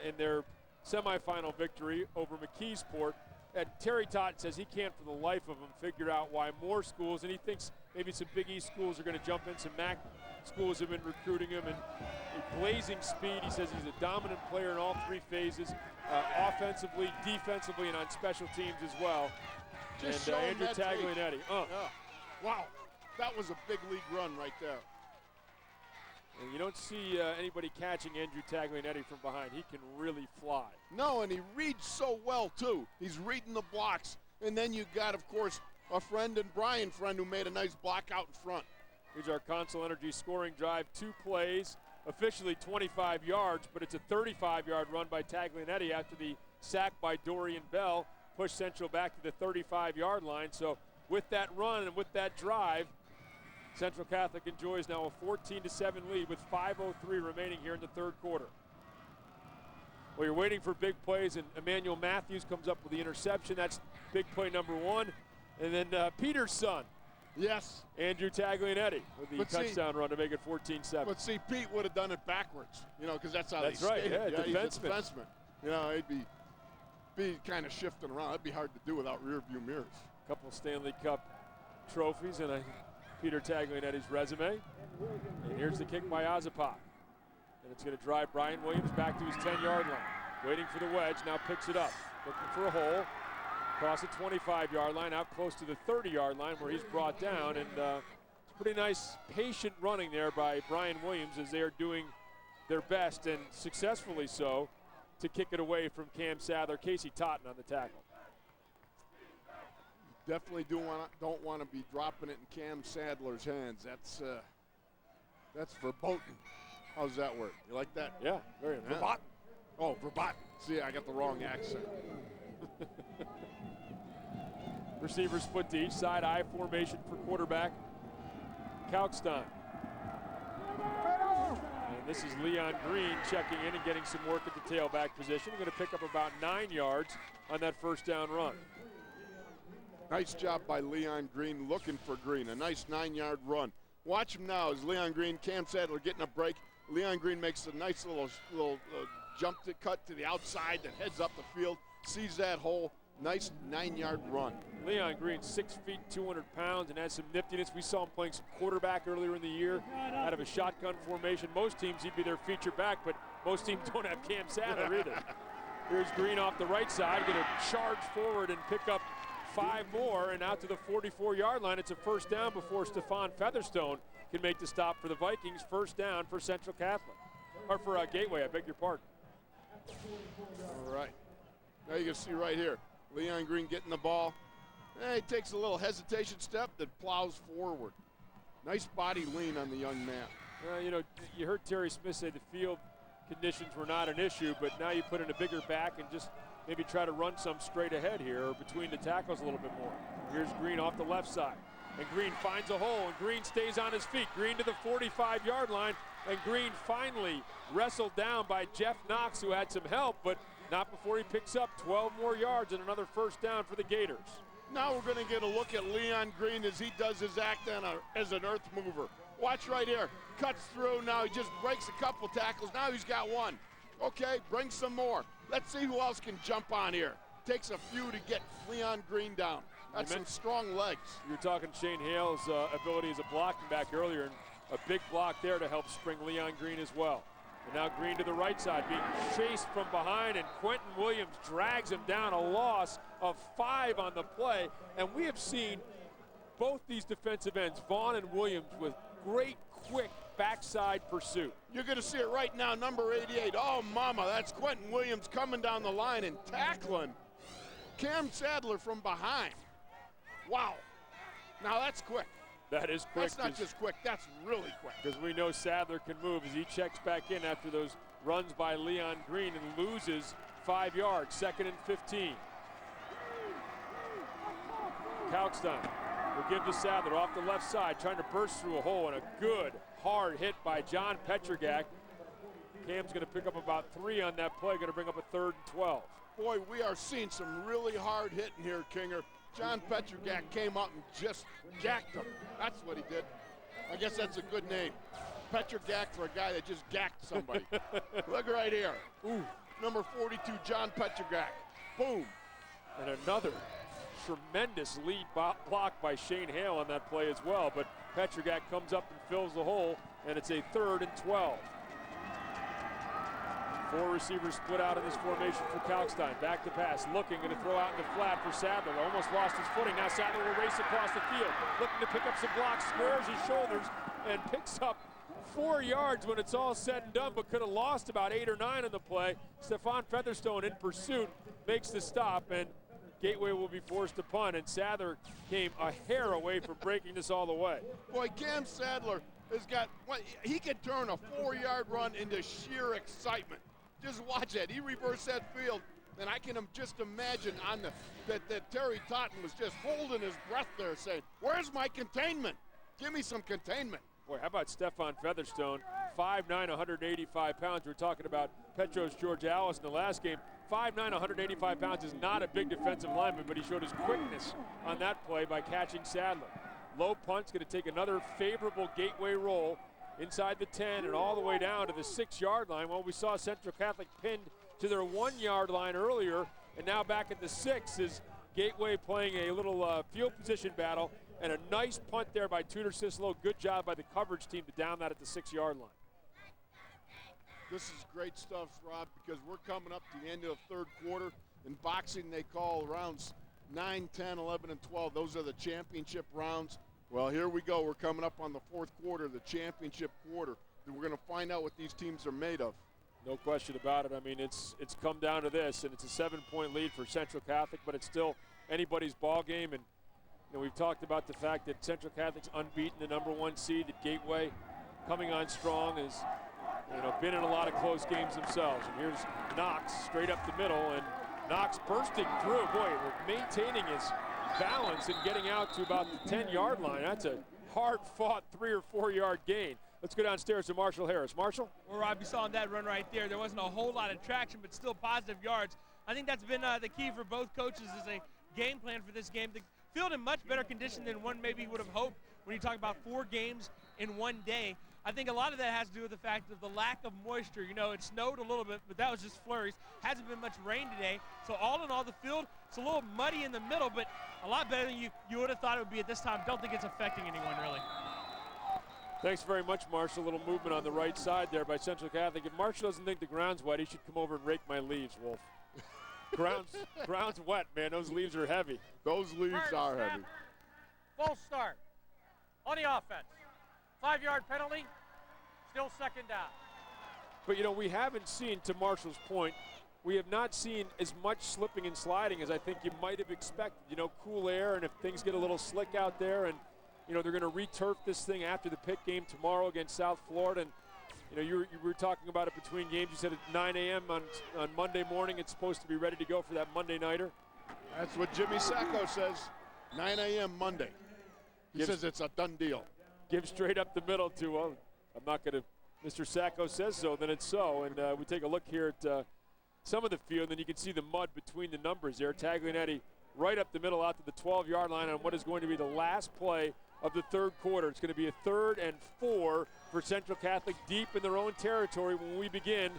in their semifinal victory over McKeesport. And Terry Totten says he can't for the life of him figure out why more schools, and he thinks maybe some Big East schools are going to jump in. Some MAC schools have been recruiting him, and blazing speed. He says he's a dominant player in all 3 phases, offensively, defensively, and on special teams as well. Just and Andrew Taglianetti. Yeah. Wow, that was a big league run right there. And you don't see anybody catching Andrew Taglianetti from behind. He can really fly. No, and he reads so well, too. He's reading the blocks. And then you got, of course, a friend and Brian Friend who made a nice block out in front. Here's our Consol Energy scoring drive. 2 plays, officially 25 yards, but it's a 35-yard run by Taglianetti after the sack by Dorian Bell. Push Central back to the 35-yard line. So with that run and with that drive, Central Catholic enjoys now a 14-7 lead with 5:03 remaining here in the 3rd quarter. Well, you're waiting for big plays, and Emmanuel Matthews comes up with the interception. That's big play number 1. And then Peter's son. Yes. Andrew Taglianetti with the touchdown run to make it 14-7. But see, Pete would have done it backwards, because that's how that's they right, skated. yeah, He's a defenseman. He'd be kind of shifting around. That'd be hard to do without rear view mirrors. A couple Stanley Cup trophies and Peter Taglianetti's resume. And here's the kick by Azapak. And it's going to drive Brian Williams back to his 10-yard line. Waiting for the wedge, now picks it up. Looking for a hole. Across the 25-yard line, out close to the 30-yard line where he's brought down. And it's pretty nice, patient running there by Brian Williams as they are doing their best, and successfully so, to kick it away from Cam Sadler. Casey Totten on the tackle. Definitely don't want to be dropping it in Cam Sadler's hands. That's verboten. How's that word? You like that? Yeah, very verboten. Oh, verboten. See, I got the wrong accent. Receivers split to each side. I formation for quarterback Kalkstein. And this is Leon Green checking in and getting some work at the tailback position. Going to pick up about 9 yards on that first down run. Nice job by Leon Green looking for Green. A nice 9-yard run. Watch him now as Leon Green, Cam Sadler getting a break. Leon Green makes a nice little jump to cut to the outside that heads up the field, sees that hole. Nice 9-yard run. Leon Green, 6 feet, 200 pounds, and has some niftiness. We saw him playing some quarterback earlier in the year out of a shotgun formation. Most teams, he'd be their feature back, but most teams don't have Cam Sadler either. Here's Green off the right side, going to charge forward and pick up 5 more, and out to the 44-yard line. It's a first down before Stephon Featherstone can make the stop for the Vikings. First down for Central Catholic, or for Gateway, I beg your pardon. All right. Now you can see right here, Leon Green getting the ball. He takes a little hesitation step that plows forward. Nice body lean on the young man. You know, you heard Terry Smith say the field conditions were not an issue, but now you put in a bigger back and just maybe try to run some straight ahead here or between the tackles a little bit more. Here's Green off the left side. And Green finds a hole, and Green stays on his feet. Green to the 45-yard line, and Green finally wrestled down by Jeff Knox, who had some help, but not before he picks up 12 more yards and another first down for the Gators. Now we're going to get a look at Leon Green as he does his act as an earth mover. Watch right here. Cuts through. Now he just breaks a couple tackles. Now he's got one. Okay, bring some more. Let's see who else can jump on here. Takes a few to get Leon Green down. That's some strong legs. You were talking Shane Hale's ability as a blocking back earlier, and a big block there to help spring Leon Green as well. And now Green to the right side, being chased from behind, and Quentin Williams drags him down, a loss of 5 on the play. And we have seen both these defensive ends, Vaughn and Williams, with great, quick backside pursuit. You're going to see it right now, number 88. Oh, mama, that's Quentin Williams coming down the line and tackling Cam Sadler from behind. Wow. Now that's quick. That is quick. That's not just quick, that's really quick. Because we know Sadler can move as he checks back in after those runs by Leon Green and loses 5 yards, 2nd and 15. Kalkstein will give to Sadler off the left side, trying to burst through a hole, and a good hard hit by John Petrogak. Cam's going to pick up about 3 on that play, going to bring up a 3rd and 12. Boy, we are seeing some really hard hitting here, Kinger. John Petrogak came up and just gacked him. That's what he did. I guess that's a good name. Petrogak for a guy that just gacked somebody. Look right here. Ooh, number 42, John Petrogak. Boom. And another tremendous lead block by Shane Hale on that play as well. But Petrogak comes up and fills the hole, and it's a 3rd and 12. 4 receivers split out in this formation for Kalkstein. Back to pass, looking, going to throw out in the flat for Sadler. Almost lost his footing. Now Sadler will race across the field, looking to pick up some blocks, squares his shoulders, and picks up 4 yards when it's all said and done, but could have lost about 8 or 9 on the play. Stephon Featherstone in pursuit makes the stop, and Gateway will be forced to punt, and Sadler came a hair away from breaking this all the way. Boy, Cam Sadler has got, he could turn a 4-yard run into sheer excitement. Just watch that. He reversed that field, and I can just imagine on that Terry Totten was just holding his breath there saying, where's my containment? Give me some containment. Boy, how about Stephon Featherstone, 5'9", 185 pounds. We were talking about Petros George Alice in the last game. 5'9", 185 pounds is not a big defensive lineman, but he showed his quickness on that play by catching Sadler. Low punt's going to take another favorable Gateway roll inside the 10 and all the way down to the 6-yard line. Well, we saw Central Catholic pinned to their 1-yard line earlier, and now back at the 6 is Gateway playing a little field position battle, and a nice punt there by Tudor Cicelo. Good job by the coverage team to down that at the 6-yard line. This is great stuff, Rob, because we're coming up to the end of the 3rd quarter. In boxing, they call rounds 9, 10, 11, and 12. Those are the championship rounds. Well, here we go. We're coming up on the 4th quarter, the championship quarter. And we're going to find out what these teams are made of. No question about it. I mean, it's come down to this, and it's a 7-point lead for Central Catholic, but it's still anybody's ball game. And you know, we've talked about the fact that Central Catholic's unbeaten, the #1 seed. That Gateway coming on strong has been in a lot of close games themselves. And here's Knox straight up the middle, and Knox bursting through. Boy, maintaining his balance and getting out to about the 10-yard line. That's a hard-fought 3 or 4-yard gain. Let's go downstairs to Marshall Harris. Marshall? Well, Rob, you saw on that run right there, there wasn't a whole lot of traction, but still positive yards. I think that's been the key for both coaches is a game plan for this game. The field in much better condition than one maybe would have hoped when you talk about 4 games in one day. I think a lot of that has to do with the fact of the lack of moisture. You know, it snowed a little bit, but that was just flurries. Hasn't been much rain today. So all in all, the field, it's a little muddy in the middle, but a lot better than you would have thought it would be at this time. Don't think it's affecting anyone, really. Thanks very much, Marshall. A little movement on the right side there by Central Catholic. If Marshall doesn't think the ground's wet, he should come over and rake my leaves, Wolf. ground's wet, man. Those leaves are heavy. Those leaves are heavy. Full start on the offense. 5-yard penalty, still second down. But, you know, we haven't seen, to Marshall's point, we have not seen as much slipping and sliding as I think you might have expected. You know, cool air, and if things get a little slick out there, and, you know, they're going to re-turf this thing after the Pitt game tomorrow against South Florida. And, you know, you were talking about it between games. You said at 9 a.m. on Monday morning it's supposed to be ready to go for that Monday nighter. That's what Jimmy Sacco says, 9 a.m. Monday. He says it's a done deal. Give straight up the middle to, well, I'm not going to, Mr. Sacco says so, then it's so. And we take a look here at some of the field, and then you can see the mud between the numbers there. Taglianetti right up the middle out to the 12-yard line on what is going to be the last play of the third quarter. It's going to be a 3rd and 4 for Central Catholic deep in their own territory when we begin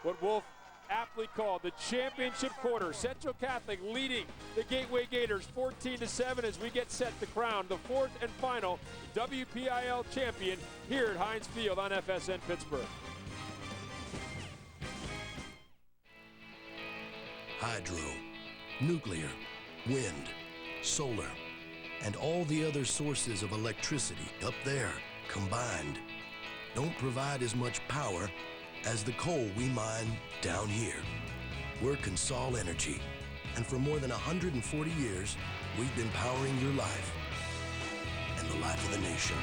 what Wolf aptly called the championship quarter. Central Catholic leading the Gateway Gators 14-7 as we get set to crown the 4th and final WPIAL champion here at Heinz Field on FSN Pittsburgh. Hydro, nuclear, wind, solar, and all the other sources of electricity up there combined don't provide as much power as the coal we mine down here. We're Consol Energy, and for more than 140 years, we've been powering your life and the life of the nation.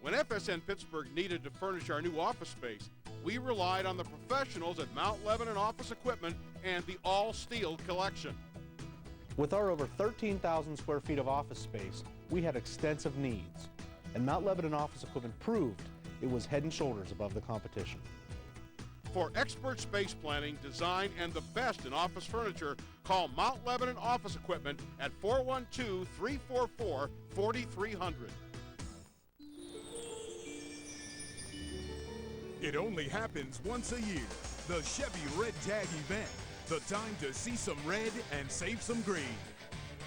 When FSN Pittsburgh needed to furnish our new office space, we relied on the professionals at Mount Lebanon Office Equipment and the all-steel collection. With our over 13,000 square feet of office space, we had extensive needs, and Mount Lebanon Office Equipment proved it was head and shoulders above the competition. For expert space planning, design, and the best in office furniture, call Mount Lebanon Office Equipment at 412-344-4300. It only happens once a year. The Chevy Red Tag event. The time to see some red and save some green.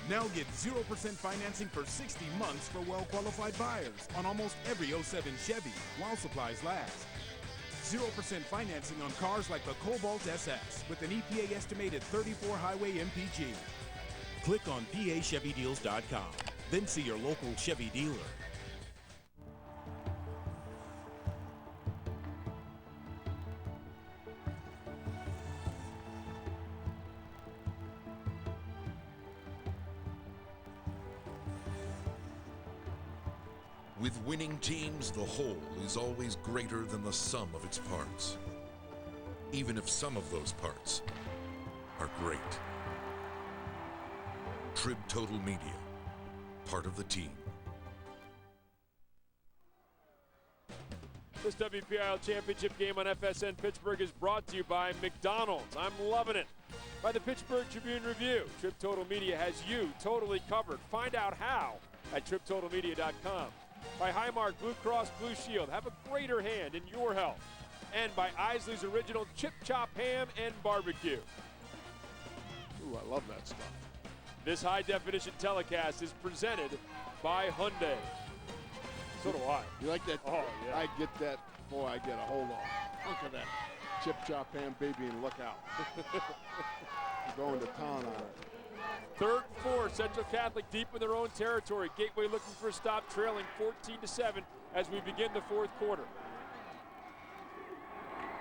Now get 0% financing for 60 months for well-qualified buyers on almost every 07 Chevy while supplies last. 0% financing on cars like the Cobalt SS with an EPA estimated 34 highway MPG. Click on PAChevyDeals.com, then see your local Chevy dealer. With winning teams, the whole is always greater than the sum of its parts, even if some of those parts are great. Trib Total Media, part of the team. This WPIAL Championship game on FSN Pittsburgh is brought to you by McDonald's. I'm loving it. By the Pittsburgh Tribune Review. Trib Total Media has you totally covered. Find out how at TribTotalMedia.com. By Highmark Blue Cross Blue Shield. Have a greater hand in your health. And by Isley's Original Chip Chop Ham and Barbecue. Ooh, I love that stuff. This high-definition telecast is presented by Hyundai. So do I. You like that? Oh, yeah. I get that. Boy, I get a hold of hunk of that Chip Chop Ham, baby, and look out. You're going to town on it. 3rd and 4, Central Catholic deep in their own territory. Gateway looking for a stop, trailing 14-7 as we begin the 4th quarter.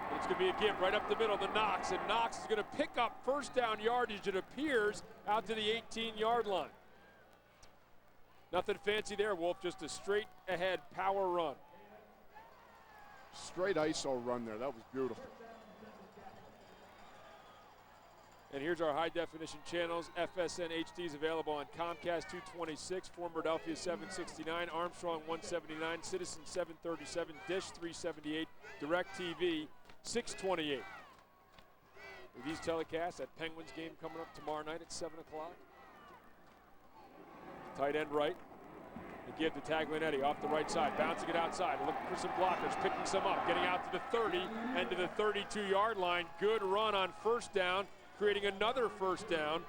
And it's going to be a give right up the middle to Knox, and Knox is going to pick up first down yardage, it appears, out to the 18-yard line. Nothing fancy there, Wolf, just a straight ahead power run. Straight ISO run there, that was beautiful. And here's our high-definition channels. FSN HD is available on Comcast 226, former Philadelphia 769, Armstrong 179, Citizen 737, Dish 378, DirecTV 628. with these telecasts. That Penguins game coming up tomorrow night at 7 o'clock. Tight end right. The give to Taglianetti off the right side, bouncing it outside, looking for some blockers, picking some up, getting out to the 30 and to the 32-yard line. Good run on first down, creating another first down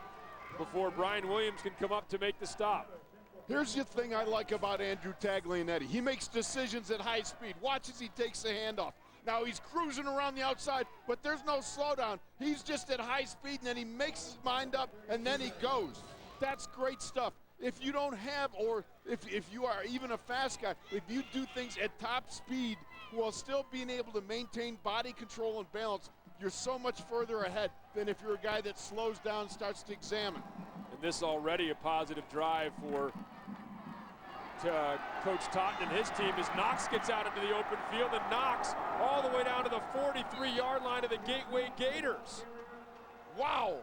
before Brian Williams can come up to make the stop. Here's the thing I like about Andrew Taglianetti. He makes decisions at high speed. Watch as he takes the handoff. Now he's cruising around the outside, but there's no slowdown. He's just at high speed, and then he makes his mind up, and then he goes. That's great stuff. If you don't have, or if you are even a fast guy, if you do things at top speed while still being able to maintain body control and balance, you're so much further ahead than if you're a guy that slows down and starts to examine. And this already a positive drive for Coach Totten and his team as Knox gets out into the open field, and Knox all the way down to the 43-yard line of the Gateway Gators. Wow,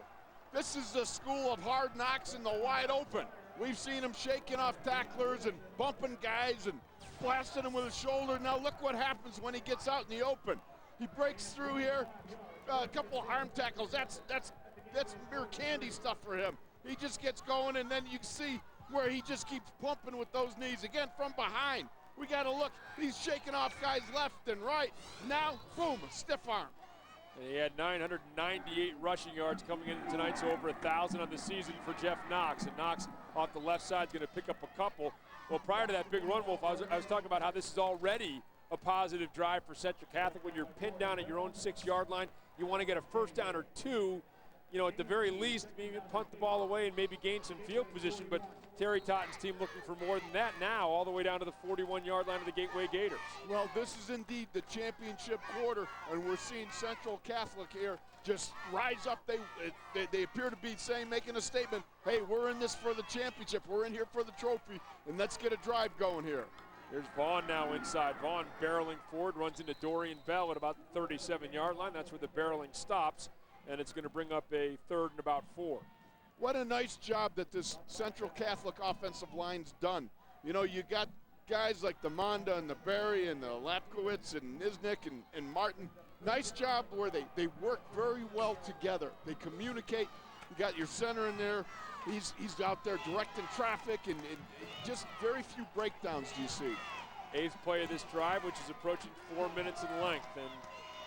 this is the school of hard knocks in the wide open. We've seen him shaking off tacklers and bumping guys and blasting them with his shoulder. Now look what happens when he gets out in the open. He breaks through here, a couple of arm tackles. That's mere candy stuff for him. He just gets going, and then you see where he just keeps pumping with those knees. Again, from behind. We got to look. He's shaking off guys left and right. Now, boom, stiff arm. And he had 998 rushing yards coming in tonight, so over 1,000 on the season for Jeff Knox. And Knox off the left side is going to pick up a couple. Well, prior to that big run, Wolf, I was talking about how this is already a positive drive for Central Catholic. When you're pinned down at your own 6-yard line, you want to get a first down or two, you know, at the very least, maybe punt the ball away and maybe gain some field position. But Terry Totten's team looking for more than that now, all the way down to the 41-yard line of the Gateway Gators. Well, this is indeed the championship quarter, and we're seeing Central Catholic here just rise up. They appear to be saying, making a statement, hey, we're in this for the championship. We're in here for the trophy, and let's get a drive going here. There's Vaughn now inside. Vaughn barreling forward, runs into Dorian Bell at about the 37-yard line. That's where the barreling stops, and it's going to bring up a 3rd and about 4. What a nice job that this Central Catholic offensive line's done. You know, you got guys like the Monda and the Berry and the Lapkowitz and Niznik and Martin. Nice job where they work very well together. They communicate. You got your center in there. He's out there directing traffic, and just very few breakdowns do you see. 8th play of this drive, which is approaching 4 minutes in length. And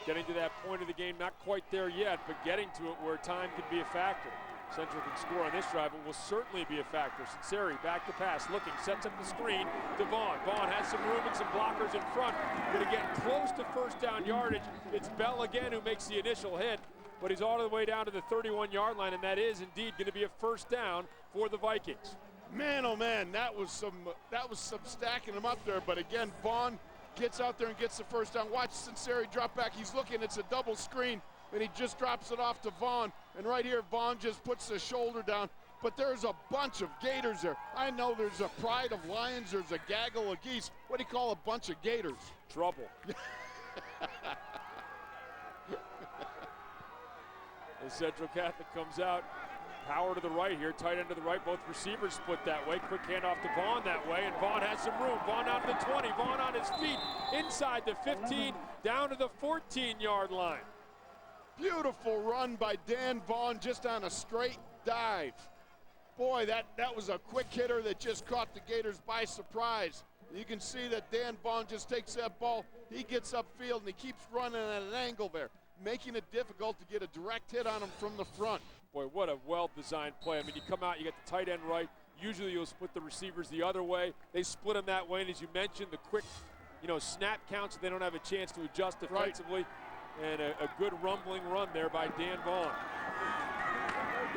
getting to that point of the game, not quite there yet, but getting to it where time could be a factor. Central can score on this drive, and will certainly be a factor. Sinceri back to pass, looking, sets up the screen to Vaughn. Vaughn has some room and some blockers in front. Going to get close to first down yardage. It's Bell again who makes the initial hit, but he's all the way down to the 31-yard line, and that is indeed going to be a first down for the Vikings. Man, oh man, that was some stacking him up there. But again, Vaughn gets out there and gets the first down. Watch Sinceri drop back. He's looking. It's a double screen, and he just drops it off to Vaughn. And right here, Vaughn just puts the shoulder down. But there's a bunch of Gators there. I know there's a pride of lions. There's a gaggle of geese. What do you call a bunch of Gators? Trouble. As Central Catholic comes out, power to the right here, tight end to the right. Both receivers split that way. Quick handoff to Vaughn that way, and Vaughn has some room. Vaughn out to the 20. Vaughn on his feet, inside the 15, down to the 14-yard line. Beautiful run by Dan Vaughn, just on a straight dive. Boy, that was a quick hitter that just caught the Gators by surprise. You can see that Dan Vaughn just takes that ball, he gets upfield, and he keeps running at an angle there, making it difficult to get a direct hit on him from the front. Boy, what a well-designed play. I mean, you come out, you got the tight end right. Usually you'll split the receivers the other way. They split them that way, and as you mentioned, the quick, snap count so they don't have a chance to adjust defensively. Right. And a good rumbling run there by Dan Vaughn.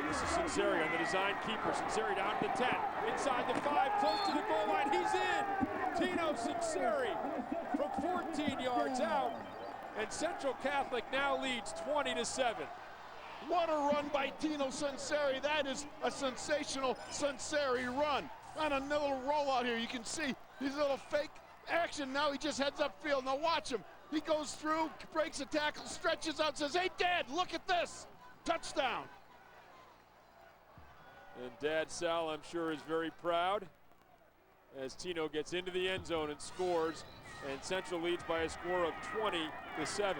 This is Sinceri on the design keeper. Sinceri down to the 10, inside the 5, close to the goal line. He's in! Tino Sinceri from 14 yards out. And Central Catholic now leads 20-7. What a run by Tino Sinceri. That is a sensational Sinceri run. On a little rollout here, you can see his little fake action. Now he just heads upfield. Now watch him. He goes through, breaks a tackle, stretches out, says, hey, Dad, look at this. Touchdown. And Dad Sal, I'm sure, is very proud as Tino gets into the end zone and scores. And Central leads by a score of 20-7.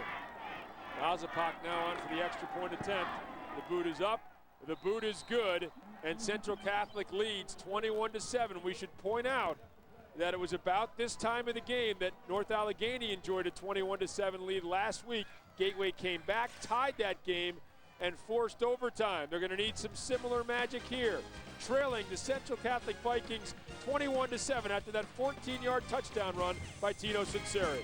Azapak now on for the extra point attempt. The boot is up, the boot is good, and Central Catholic leads 21-7. We should point out that it was about this time of the game that North Allegheny enjoyed a 21-7 lead last week. Gateway came back, tied that game, and forced overtime. They're going to need some similar magic here. Trailing the Central Catholic Vikings 21-7 after that 14-yard touchdown run by Tino Sinceri.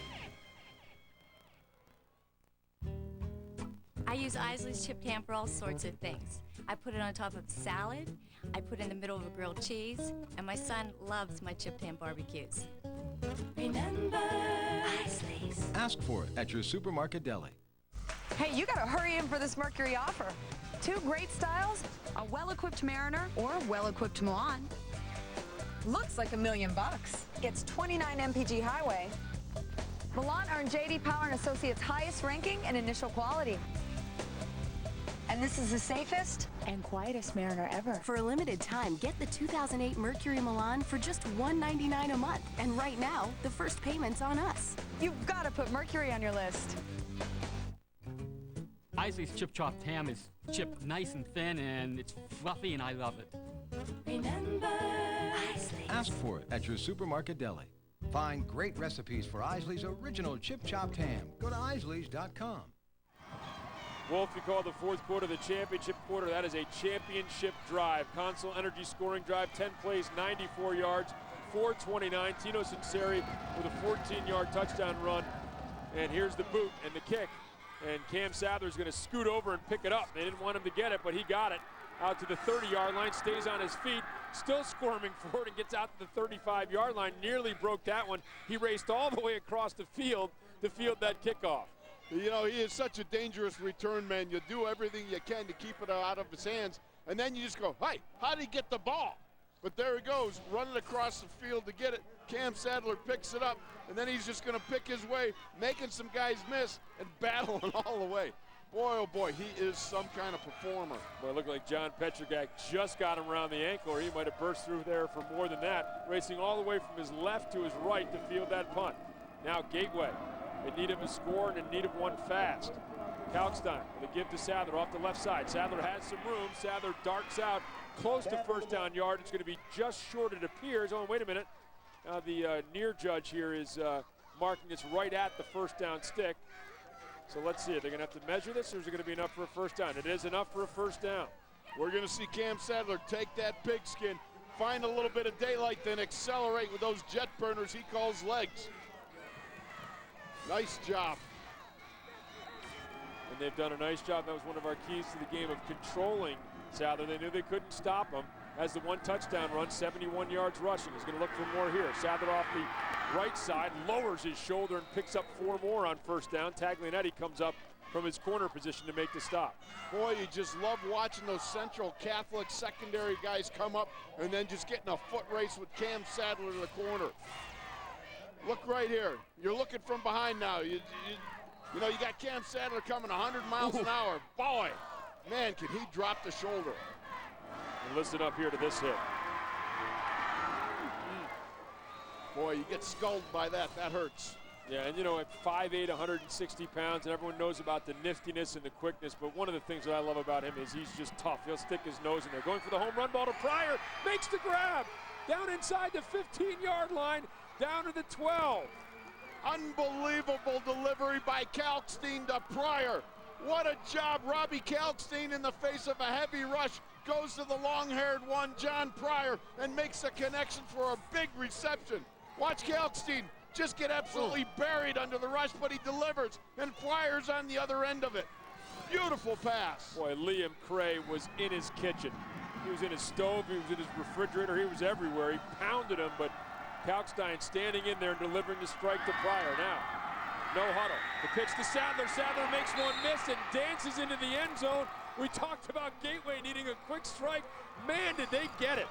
I use Isley's chipped ham for all sorts of things. I put it on top of salad, I put it in the middle of a grilled cheese, and my son loves my chipped ham barbecues. Remember Isley's. Ask for it at your supermarket deli. Hey, you gotta hurry in for this Mercury offer. 2 great styles, a well-equipped Mariner or a well-equipped Milan. Looks like $1 million. Gets 29 mpg highway. Milan earned J.D. Power and Associates' highest ranking in initial quality. And this is the safest and quietest Mariner ever. For a limited time, get the 2008 Mercury Milan for just $199 a month. And right now, the first payment's on us. You've got to put Mercury on your list. Isley's chip chopped ham is chipped nice and thin, and it's fluffy, and I love it. Remember Isley's. Ask for it at your supermarket deli. Find great recipes for Isley's original chip chopped ham. Go to isleys.com. Wolf, you call the fourth quarter the championship quarter. That is a championship drive. Console Energy scoring drive, 10 plays, 94 yards, 429. Tino Sinceri with a 14-yard touchdown run. And here's the boot and the kick. And Cam Sadler's going to scoot over and pick it up. They didn't want him to get it, but he got it out to the 30-yard line, stays on his feet, still squirming forward and gets out to the 35-yard line. Nearly broke that one. He raced all the way across the field to field that kickoff. You know, he is such a dangerous return man. You do everything you can to keep it out of his hands, and then you just go, hey, how did he get the ball? But there he goes, running across the field to get it. Cam Sadler picks it up, and then he's just going to pick his way, making some guys miss and battling all the way. Boy, oh boy, he is some kind of performer. Boy, it looked like John Petrogak just got him around the ankle, or he might have burst through there for more than that, racing all the way from his left to his right to field that punt. Now Gateway in need of a score and in need of one fast. Kalkstein with a give to Sadler off the left side. Sadler has some room. Sadler darts out close to first down yard. It's going to be just short, it appears. Oh, wait a minute. Now the near judge here is marking this right at the first down stick. So let's see. Are they going to have to measure this, or is it going to be enough for a first down? It is enough for a first down. We're going to see Cam Sadler take that pigskin, find a little bit of daylight, then accelerate with those jet burners he calls legs. Nice job. And they've done a nice job. That was one of our keys to the game of controlling Sadler. They knew they couldn't stop him. Has the one touchdown run, 71 yards rushing. He's going to look for more here. Sadler off the right side, lowers his shoulder and picks up 4 more on first down. Taglianetti comes up from his corner position to make the stop. Boy, you just love watching those Central Catholic secondary guys come up and then just getting a foot race with Cam Sadler to the corner. Look right here. You're looking from behind now. You know, you got Cam Sadler coming 100 miles an hour. Boy, man, can he drop the shoulder. And listen up here to this hit. Boy, you get sculled by that. That hurts. Yeah, and you know, at 5'8", 160 pounds, and everyone knows about the niftiness and the quickness, but one of the things that I love about him is he's just tough. He'll stick his nose in there. Going for the home run ball to Pryor, makes the grab. Down inside the 15-yard line, down to the 12. Unbelievable delivery by Kalkstein to Pryor. What a job. Robbie Kalkstein, in the face of a heavy rush, goes to the long-haired one, John Pryor, and makes a connection for a big reception. Watch Kalkstein just get absolutely buried under the rush, but he delivers, and Pryor's on the other end of it. Beautiful pass. Boy, Liam Cray was in his kitchen. He was in his stove, he was in his refrigerator, he was everywhere. He pounded him, but Kalkstein standing in there and delivering the strike to Pryor. Now, no huddle. The pitch to Sadler. Sadler makes one miss and dances into the end zone. We talked about Gateway needing a quick strike. Man, did they get it.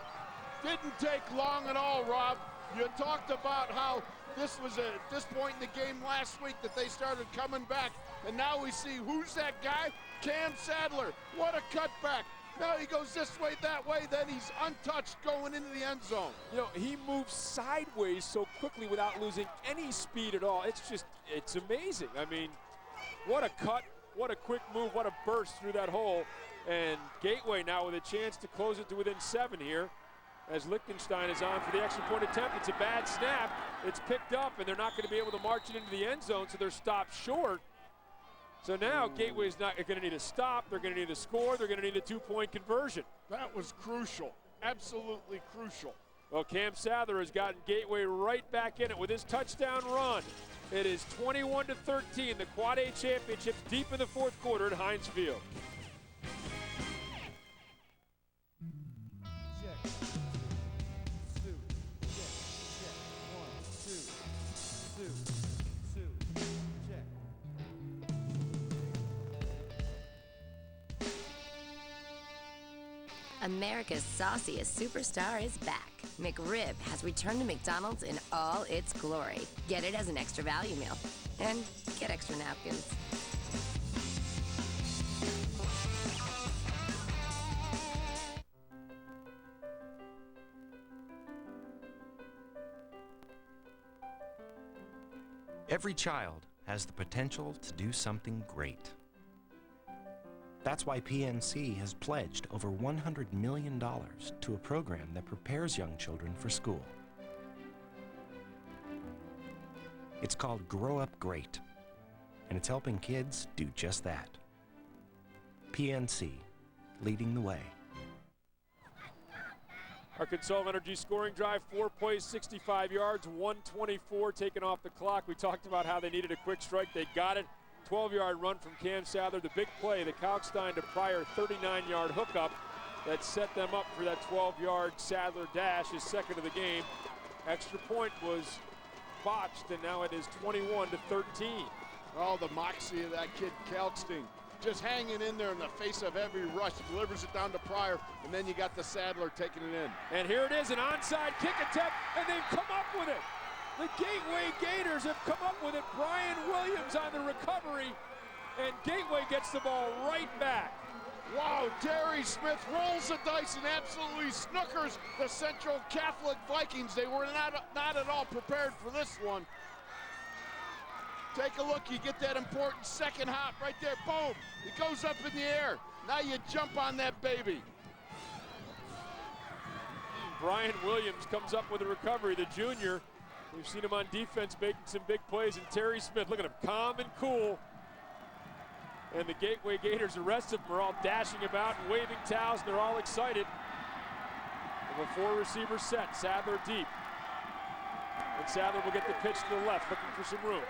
Didn't take long at all, Rob. You talked about how this was at this point in the game last week that they started coming back, and now we see who's that guy? Cam Sadler. What a cutback. Now he goes this way, that way, then he's untouched going into the end zone. You know, he moves sideways so quickly without losing any speed at all. It's just, it's amazing. I mean, what a cut, What a quick move, what a burst through that hole. And Gateway now with a chance to close it to within 7 here as Lichtenstein is on for the extra point attempt. It's a bad snap. It's picked up, and they're not going to be able to march it into the end zone, so they're stopped short. So now Gateway's not going to need a stop. They're going to need a score. They're going to need a 2-point conversion. That was crucial, absolutely crucial. Well, Cam Sather has gotten Gateway right back in it with his touchdown run. It is 21-13. The Quad A Championship's deep in the 4th quarter at Heinz Field. America's sauciest superstar is back. McRib has returned to McDonald's in all its glory. Get it as an extra value meal. And get extra napkins. Every child has the potential to do something great. That's why PNC has pledged over $100 million to a program that prepares young children for school. It's called Grow Up Great, and it's helping kids do just that. PNC, leading the way. Arkansas Energy scoring drive, 4 plays, 65 yards, 124 taken off the clock. We talked about how they needed a quick strike. They got it. 12-yard run from Cam Sather. The big play, the Kalkstein to Pryor 39-yard hookup that set them up for that 12-yard Sadler dash, his second of the game. Extra point was botched, and now it is 21-13. Oh, the moxie of that kid Kalkstein. Just hanging in there in the face of every rush, delivers it down to Pryor, and then you got the Sadler taking it in. And here it is, an onside kick attempt, and they've come up with it. The Gateway Gators have come up with it. Brian Williams on the recovery, and Gateway gets the ball right back. Wow, Terry Smith rolls the dice and absolutely snookers the Central Catholic Vikings. They were not at all prepared for this one. Take a look, you get that important second hop right there, boom. It goes up in the air. Now you jump on that baby. Brian Williams comes up with a recovery, the junior. We've seen him on defense making some big plays, and Terry Smith, look at him, calm and cool. And the Gateway Gators, the rest of them are all dashing about and waving towels, and they're all excited. And a 4-receiver set, Sadler deep. And Sadler will get the pitch to the left, looking for some room.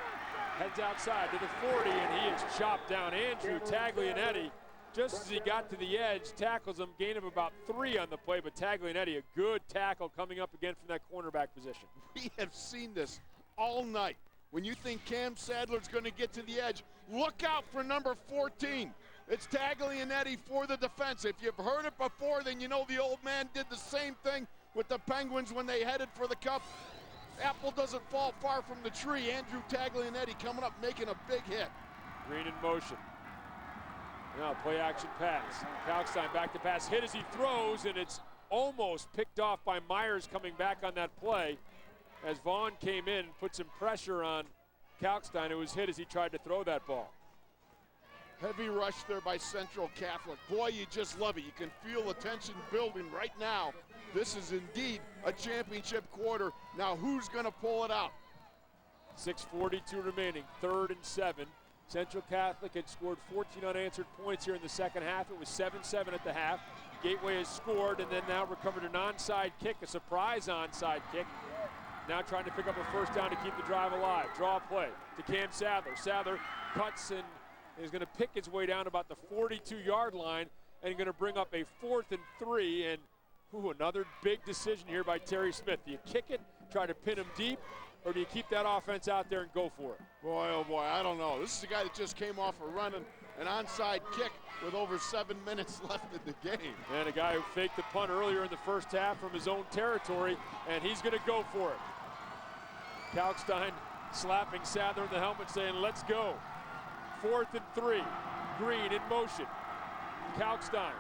Heads outside to the 40, and he is chopped down. Andrew Taglianetti, just as he got to the edge, tackles him, gain of about 3 on the play, but Taglianetti, a good tackle coming up again from that cornerback position. We have seen this all night. When you think Cam Sadler's going to get to the edge, look out for number 14. It's Taglianetti for the defense. If you've heard it before, then you know the old man did the same thing with the Penguins when they headed for the Cup. Apple doesn't fall far from the tree. Andrew Taglianetti coming up, making a big hit. Green in motion. Now play action pass. Kalkstein back to pass, hit as he throws, and it's almost picked off by Myers coming back on that play. As Vaughn came in and put some pressure on Kalkstein, who was hit as he tried to throw that ball. Heavy rush there by Central Catholic. Boy, you just love it. You can feel the tension building right now. This is indeed a championship quarter. Now who's going to pull it out? 6:42 remaining, 3rd and 7. Central Catholic had scored 14 unanswered points here in the second half. It was 7-7 at the half. Gateway has scored and then now recovered an onside kick, a surprise onside kick. Now trying to pick up a first down to keep the drive alive. Draw play to Cam Sadler. Sadler cuts and is going to pick his way down about the 42-yard line and going to bring up a 4th and 3. And another big decision here by Terry Smith. Do you kick it, try to pin him deep, or do you keep that offense out there and go for it? Boy, oh boy, I don't know. This is a guy that just came off a running an onside kick with over 7 minutes left in the game. And a guy who faked the punt earlier in the first half from his own territory, and he's going to go for it. Kalkstein slapping Sadler in the helmet saying, let's go. 4th and 3. Green in motion. Kalkstein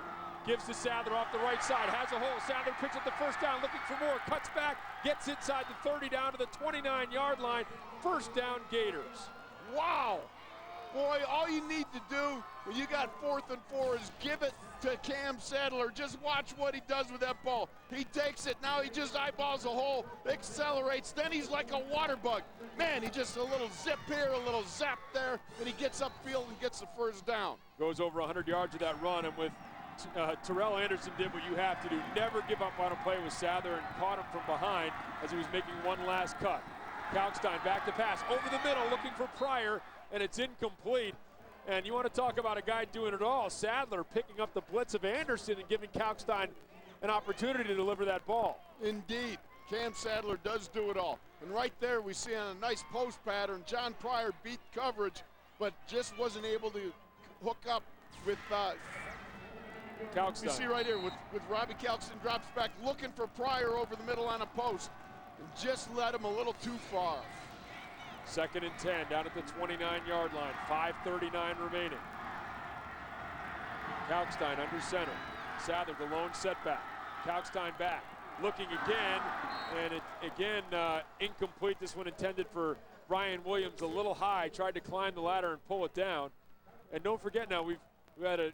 gives to Sadler off the right side, has a hole. Sadler picks up the first down, looking for more, cuts back, gets inside the 30 down to the 29-yard line. First down, Gators. Wow! Boy, all you need to do when you got 4th and 4 is give it to Cam Sadler. Just watch what he does with that ball. He takes it, now he just eyeballs a hole, accelerates, then he's like a water bug. Man, he just a little zip here, a little zap there, and he gets upfield and gets the first down. Goes over 100 yards with that run, and with Terrell Anderson did what you have to do. Never give up on a play with Sadler and caught him from behind as he was making one last cut. Kalkstein back to pass, over the middle, looking for Pryor, and it's incomplete. And you want to talk about a guy doing it all. Sadler picking up the blitz of Anderson and giving Kalkstein an opportunity to deliver that ball. Indeed, Cam Sadler does do it all. And right there we see on a nice post pattern, John Pryor beat coverage, but just wasn't able to hook up with Kalkstein. You see right here with Robbie Kalkstein drops back looking for Pryor over the middle on a post and just led him a little too far. 2nd and 10 down at the 29-yard line. 5:39 remaining. Kalkstein under center. Sadler the lone setback. Kalkstein back. Looking again, and incomplete. This one intended for Brian Williams, a little high. Tried to climb the ladder and pull it down. And don't forget now, we've had a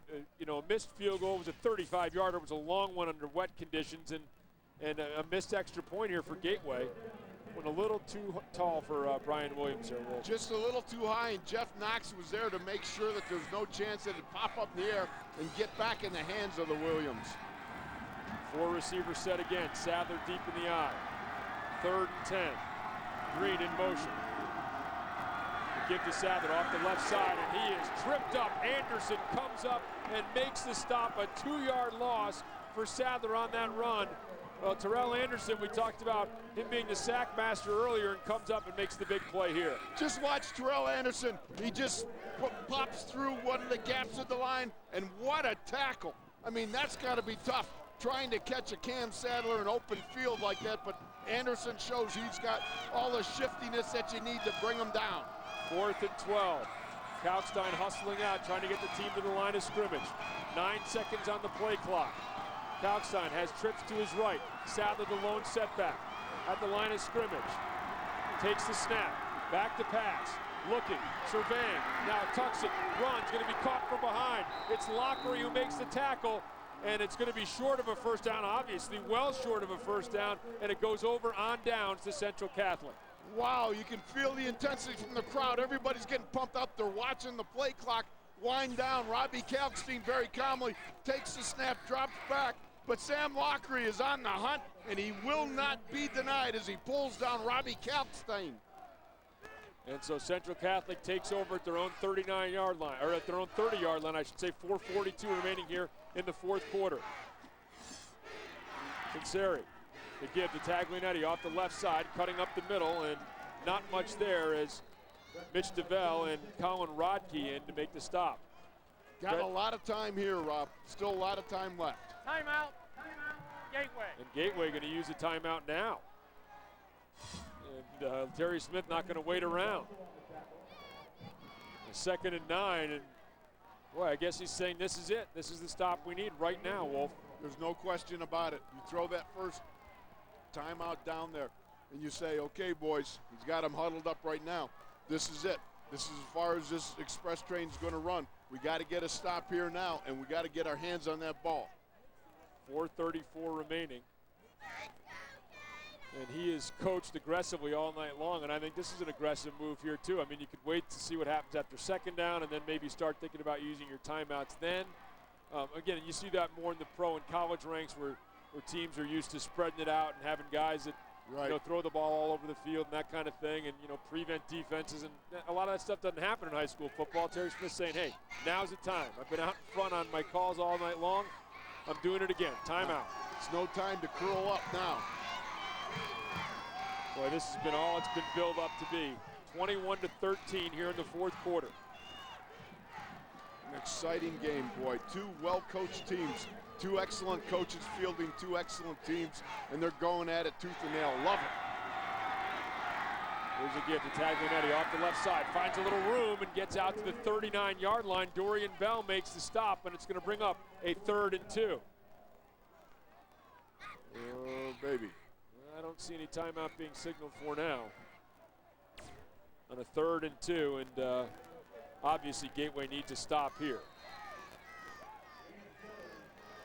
missed field goal. It was a 35-yarder. It was a long one under wet conditions, and a missed extra point here for Gateway. Went a little too tall for Brian Williams there, Wolf. Just a little too high, and Jeff Knox was there to make sure that there's no chance that it'd pop up in the air and get back in the hands of the Williams. 4 receivers set again. Sadler deep in the eye. 3rd and 10. Green in motion. Give to Sadler off the left side, and he is tripped up. Anderson comes up and makes the stop. A 2-yard loss for Sadler on that run. Well, Terrell Anderson, we talked about him being the sack master earlier, and comes up and makes the big play here. Just watch Terrell Anderson. He just pops through one of the gaps of the line, and what a tackle. I mean, that's got to be tough, trying to catch a Cam Sadler in open field like that, but Anderson shows he's got all the shiftiness that you need to bring him down. 4th and 12. Kalkstein hustling out, trying to get the team to the line of scrimmage. 9 seconds on the play clock. Kalkstein has trips to his right. Sadler the lone setback at the line of scrimmage. Takes the snap, back to pass, looking, surveying, now tucks it, runs, going to be caught from behind. It's Lockery who makes the tackle, and it's going to be short of a first down, obviously, well short of a first down, and it goes over on downs to Central Catholic. Wow, you can feel the intensity from the crowd. Everybody's getting pumped up. They're watching the play clock wind down. Robbie Kalkstein very calmly takes the snap, drops back, but Sam Lockery is on the hunt, and he will not be denied as he pulls down Robbie Kalkstein. And so Central Catholic takes over at their own 39-yard line, or at their own 30-yard line, I should say. 4:42 remaining here in the 4th quarter. Sinceri, the give to Taglianetti off the left side, cutting up the middle, and not much there as Mitch DeVell and Colin Rodkey in to make the stop. Got a lot of time here, Rob. Still a lot of time left. Timeout. Gateway. And Gateway going to use a timeout now. And Terry Smith not going to wait around. 2nd and 9, and boy, I guess he's saying this is it. This is the stop we need right now, Wolf. There's no question about it. You throw that first timeout down there, and you say, okay, boys, he's got them huddled up right now. This is it. This is as far as this express train is going to run. We got to get a stop here now, and we got to get our hands on that ball. 4:34 remaining. And he is coached aggressively all night long, and I think this is an aggressive move here too. I mean, you could wait to see what happens after 2nd down and then maybe start thinking about using your timeouts then. Again, you see that more in the pro and college ranks where teams are used to spreading it out and having guys that throw the ball all over the field and that kind of thing, and prevent defenses. And a lot of that stuff doesn't happen in high school football. Terry Smith saying, hey, now's the time. I've been out in front on my calls all night long. I'm doing it again. Timeout. It's no time to curl up now. Boy, this has been all it's been built up to be. 21-13 here in the 4th quarter. An exciting game, boy. 2 well-coached teams. 2 excellent coaches fielding 2 excellent teams, and they're going at it tooth and nail. Love it. Here's a give to Taglianetti off the left side. Finds a little room and gets out to the 39-yard line. Dorian Bell makes the stop, and it's going to bring up a 3rd and 2. Oh, baby. I don't see any timeout being signaled for now. On a 3rd and 2, and obviously Gateway needs a stop here.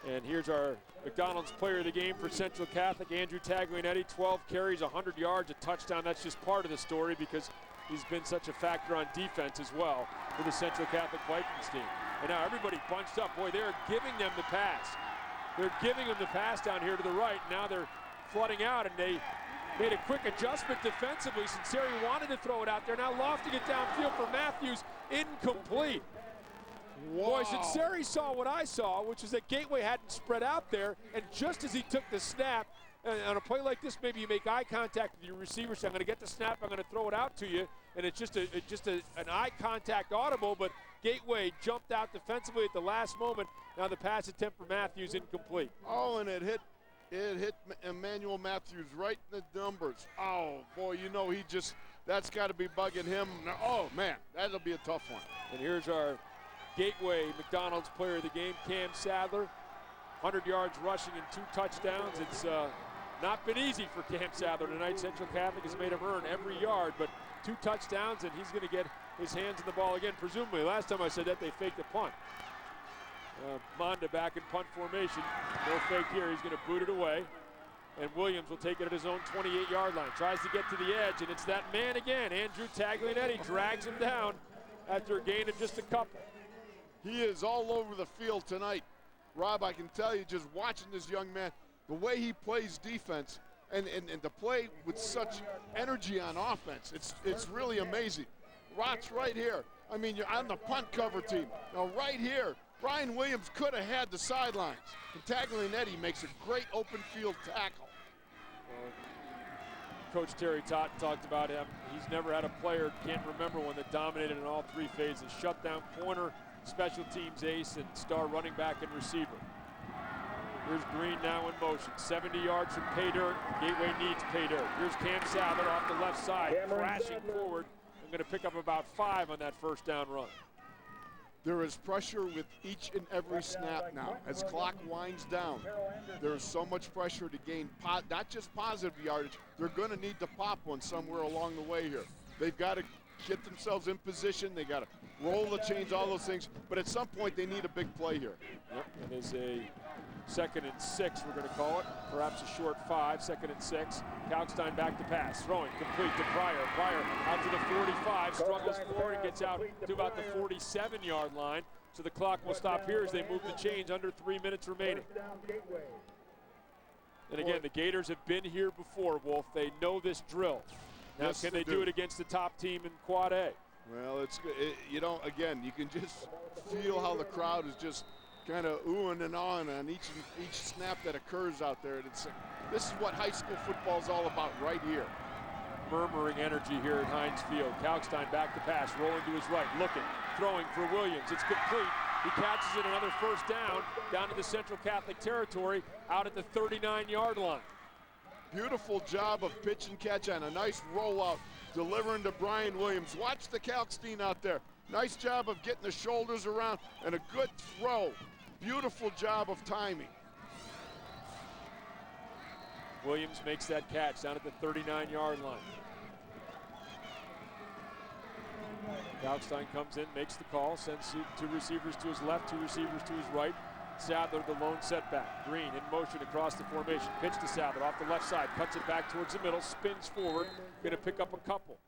And here's our McDonald's player of the game for Central Catholic, Andrew Taglianetti. 12 carries, 100 yards, a touchdown. That's just part of the story because he's been such a factor on defense as well for the Central Catholic Vikings team. And now everybody bunched up. Boy, they're giving them the pass. They're giving them the pass down here to the right. Now they're flooding out, and they made a quick adjustment defensively. Sinceri wanted to throw it out there. Now lofting it downfield for Matthews, incomplete. Boy, Sinceri saw what I saw, which is that Gateway hadn't spread out there, and just as he took the snap, and on a play like this, maybe you make eye contact with your receiver, say, I'm going to get the snap, I'm going to throw it out to you, and it's just an eye contact audible, but Gateway jumped out defensively at the last moment. Now the pass attempt for Matthews incomplete. Oh, and it hit Emmanuel Matthews right in the numbers. Oh, boy, you know that's got to be bugging him. Oh, man, that'll be a tough one. And here's our Gateway McDonald's player of the game, Cam Sadler. 100 yards rushing and 2 touchdowns. It's not been easy for Cam Sadler tonight. Central Catholic has made him earn every yard, but 2 touchdowns, and he's going to get his hands on the ball again. Presumably, last time I said that, they faked a punt. Monda back in punt formation. No fake here. He's going to boot it away. And Williams will take it at his own 28-yard line. Tries to get to the edge, and it's that man again. Andrew Taglianetti drags him down after a gain of just a couple. He is all over the field tonight. Rob, I can tell you, just watching this young man, the way he plays defense and to play with such energy on offense, it's really amazing. Rott's right here. I mean, you're on the punt cover team. Now right here, Brian Williams could have had the sidelines. And Taglianetti makes a great open field tackle. Coach Terry Totten talked about him. He's never had a player, can't remember one, that dominated in all 3 phases. Shutdown corner, special teams ace, and star running back and receiver. Here's Green now in motion. 70 yards from pay dirt. Gateway needs pay dirt. Here's Cam Sadler off the left side, crashing forward. I'm going to pick up about 5 on that first down run. There is pressure with each and every snap now. As clock winds down, there is so much pressure to gain not just positive yardage, they're going to need to pop one somewhere along the way here. They've got to get themselves in position. They got to roll the chains, all those things. But at some point, they need a big play here. Yep, and is a 2nd and 6, we're going to call it. Perhaps a short 5, 2nd and 6. Kalkstein back to pass, throwing complete to Pryor. Pryor out to the 45, struggles forward and gets out to about the 47-yard line. So the clock will stop here as they move the chains, under 3 minutes remaining. And again, the Gators have been here before, Wolf. They know this drill. Now, Yes, can they do it against the top team in Quad A? Well, it's you know, again, you can just feel how the crowd is just kind of oohing and ahhing on each snap that occurs out there. And this is what high school football is all about right here. Murmuring energy here at Heinz Field. Kalkstein back to pass, rolling to his right, looking, throwing for Williams. It's complete. He catches it, another first down to the Central Catholic territory, out at the 39-yard line. Beautiful job of pitch and catch on a nice rollout, delivering to Brian Williams. Watch the Kalkstein out there. Nice job of getting the shoulders around and a good throw. Beautiful job of timing. Williams makes that catch down at the 39-yard line. Kalkstein comes in, makes the call, sends 2 receivers to his left, 2 receivers to his right. Sadler, the lone setback. Green in motion across the formation. Pitch to Sadler off the left side. Cuts it back towards the middle. Spins forward. Going to pick up a couple.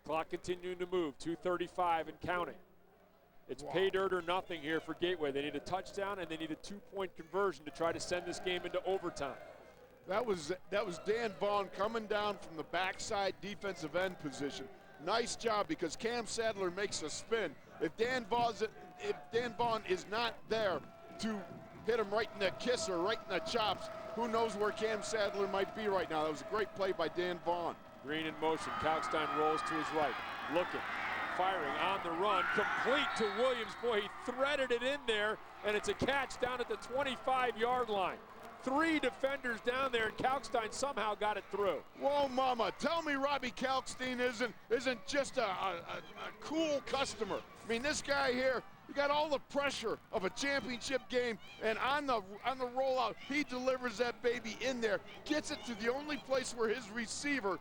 Clock continuing to move. 2:35 and counting. It's pay dirt or nothing here for Gateway. They need a touchdown and they need a 2-point conversion to try to send this game into overtime. That was Dan Vaughn coming down from the backside defensive end position. Nice job because Cam Sadler makes a spin. If Dan Vaughn is not there to hit him right in the kisser, right in the chops, who knows where Cam Sadler might be right now. That was a great play by Dan Vaughn. Green in motion. Kalkstein rolls to his right. Looking. Firing on the run. Complete to Williams. Boy, he threaded it in there, and it's a catch down at the 25-yard line. 3 defenders down there, and Kalkstein somehow got it through. Whoa, mama. Tell me Robbie Kalkstein isn't just a cool customer. I mean, this guy here, he got all the pressure of a championship game, and on the rollout, he delivers that baby in there, gets it to the only place where his receiver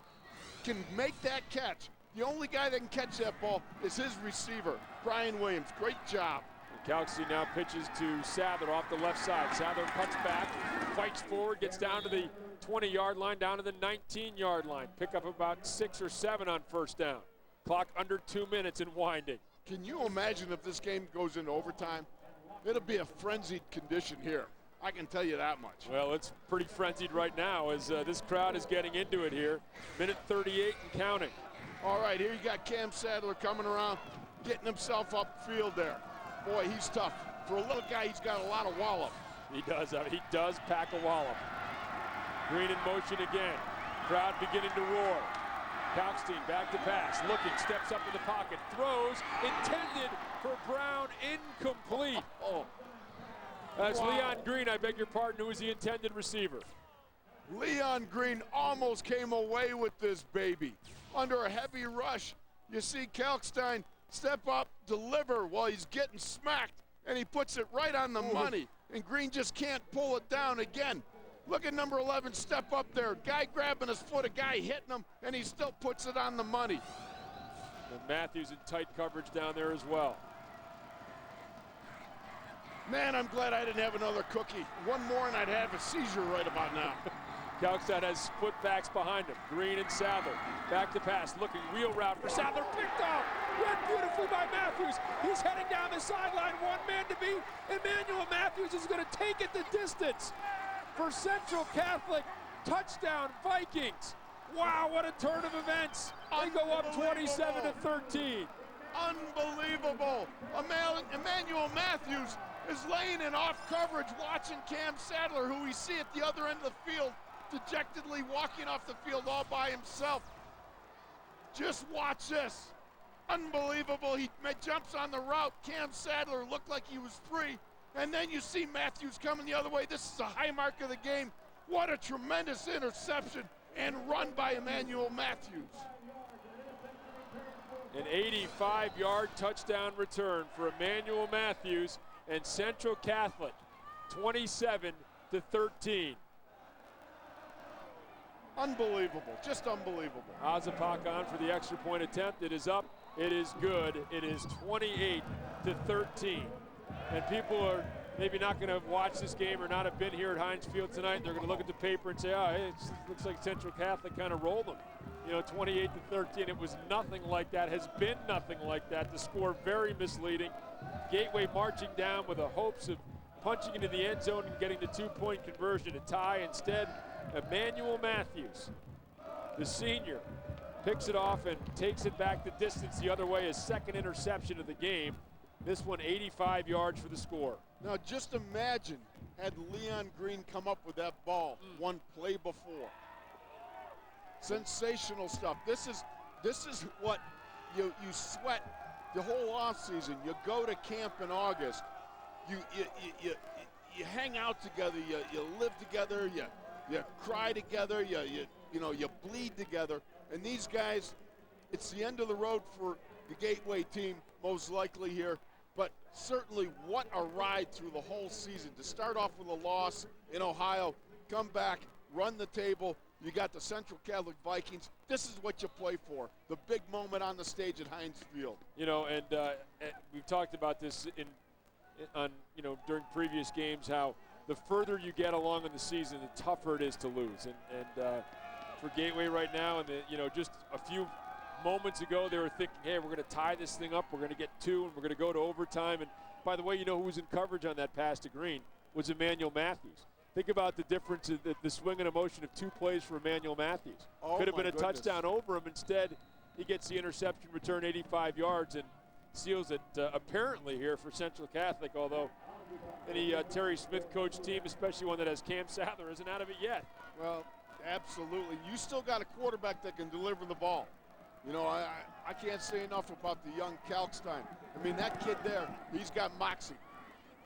can make that catch. The only guy that can catch that ball is his receiver, Brian Williams. Great job. Calxey now pitches to Sadler off the left side. Sadler cuts back, fights forward, gets down to the 20-yard line, down to the 19-yard line. Pick up about 6 or 7 on first down. Clock under 2 minutes and winding. Can you imagine if this game goes into overtime? It'll be a frenzied condition here. I can tell you that much. Well, it's pretty frenzied right now as this crowd is getting into it here. Minute 38 and counting. All right, here you got Cam Sadler coming around, getting himself upfield there. Boy, he's tough. For a little guy, he's got a lot of wallop. He does pack a wallop. Green in motion again. Crowd beginning to roar. Kalkstein back to pass, looking, steps up in the pocket, throws, intended for Brown, incomplete. That's Wow. Leon Green, I beg your pardon, who was the intended receiver. Leon Green almost came away with this baby. Under a heavy rush, you see Kalkstein step up, deliver while he's getting smacked, and he puts it right on the money. And Green just can't pull it down again. Look at number 11 step up there. Guy grabbing his foot, a guy hitting him, and he still puts it on the money. And Matthews in tight coverage down there as well. Man, I'm glad I didn't have another cookie. One more and I'd have a seizure right about now. Kalkstein has split backs behind him. Green and Sadler. Back to pass, looking, wheel route for Sadler. Picked off. Read beautifully by Matthews. He's heading down the sideline. One man to beat. Emmanuel Matthews is going to take it the distance for Central Catholic. Touchdown, Vikings. Wow, what a turn of events. They go up 27-13. Unbelievable. Emmanuel Matthews is laying in off coverage, watching Cam Sadler, who we see at the other end of the field, dejectedly walking off the field all by himself. Just watch this. Unbelievable. He jumps on the route. Cam Sadler looked like he was free. And then you see Matthews coming the other way. This is a high mark of the game. What a tremendous interception and run by Emmanuel Matthews. An 85-yard touchdown return for Emmanuel Matthews and Central Catholic, 27-13. Unbelievable, just unbelievable. Azapak on for the extra point attempt. It is up, it is good. It is 28-13. And people are maybe not going to watch this game or not have been here at Heinz Field tonight. They're going to look at the paper and say, oh, it looks like Central Catholic kind of rolled them. You know, 28-13. It was nothing like that, has been nothing like that. The score very misleading. Gateway marching down with the hopes of punching into the end zone and getting the two-point conversion to tie. Instead, Emmanuel Matthews, the senior, picks it off and takes it back the distance the other way, his second interception of the game. This one 85 yards for the score. Now just imagine had Leon Green come up with that ball one play before. Sensational stuff. This is what you sweat the whole offseason. You go to camp in August. You hang out together. You live together. You cry together. You bleed together. And these guys, it's the end of the road for the Gateway team, most likely here. But certainly, what a ride through the whole season. To start off with a loss in Ohio, come back, run the table. You got the Central Catholic Vikings. This is what you play for. The big moment on the stage at Heinz Field. You know, and we've talked about this during previous games, how the further you get along in the season, the tougher it is to lose. And for Gateway right now, and just a few moments ago, they were thinking, hey, we're going to tie this thing up. We're going to get 2, and we're going to go to overtime. And by the way, you know who was in coverage on that pass to Green was Emmanuel Matthews. Think about the difference in the swing and emotion of 2 plays for Emmanuel Matthews. Could have been a touchdown over him. Instead, he gets the interception return 85 yards and seals it apparently here for Central Catholic, although any Terry Smith coach team, especially one that has Cam Sadler, isn't out of it yet. Well, absolutely. You still got a quarterback that can deliver the ball. You know, I can't say enough about the young Kalkstein. I mean, that kid there, he's got moxie.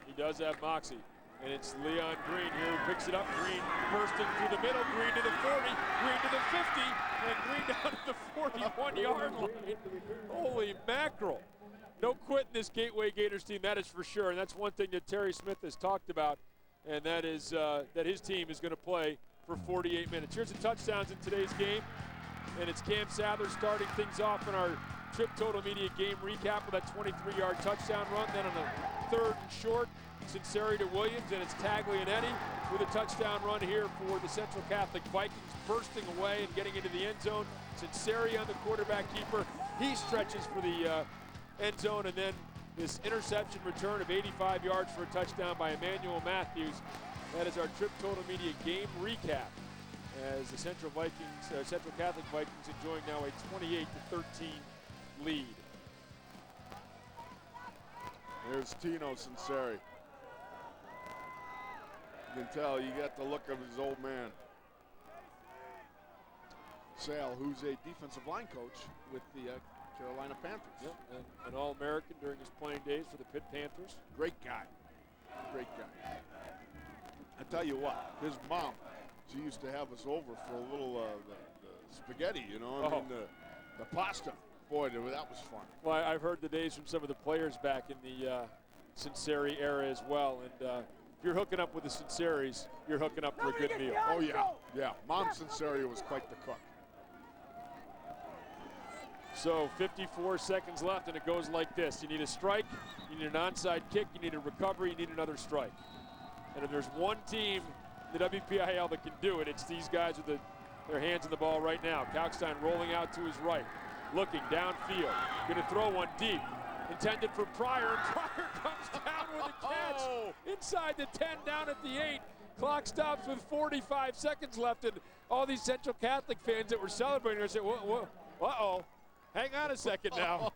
He does have moxie. And it's Leon Green here who picks it up. Green bursting through the middle. Green to the 40, Green to the 50, and Green down to the 41-yard line. Holy mackerel. No quit in this Gateway Gators team, that is for sure. And that's one thing that Terry Smith has talked about, and that is that his team is going to play for 48 minutes. Here's the touchdowns in today's game. And it's Cam Sadler starting things off in our Trip Total Media game recap with that 23-yard touchdown run. Then on a 3rd and short, Sinceri to Williams, and it's Taglianetti with a touchdown run here for the Central Catholic Vikings, bursting away and getting into the end zone. Sinceri on the quarterback keeper. He stretches for the end zone, and then this interception return of 85 yards for a touchdown by Emmanuel Matthews. That is our Trip Total Media game recap, as the Central Catholic Vikings enjoying now a 28-13 lead. There's Tino Sinceri. You can tell you got the look of his old man. Sale, who's a defensive line coach with the Carolina Panthers. Yep, and an All-American during his playing days for the Pitt Panthers. Great guy. Great guy. I tell you what, his mom, she used to have us over for a little the spaghetti, you know, I mean the pasta. Boy, that was fun. Well, I've heard the days from some of the players back in the Sinceri era as well, and if you're hooking up with the Sinceris, you're hooking up for a good meal. Oh, yeah, yeah. Mom Sinceri was quite the cook. So 54 seconds left, and it goes like this. You need a strike, you need an onside kick, you need a recovery, you need another strike. And if there's one team in the WPIAL that can do it, it's these guys with their hands on the ball right now. Kalkstein rolling out to his right, looking downfield, going to throw one deep, intended for Pryor, and Pryor comes down with a catch inside the 10, down at the 8. Clock stops with 45 seconds left, and all these Central Catholic fans that were celebrating are saying, uh-oh. Hang on a second now.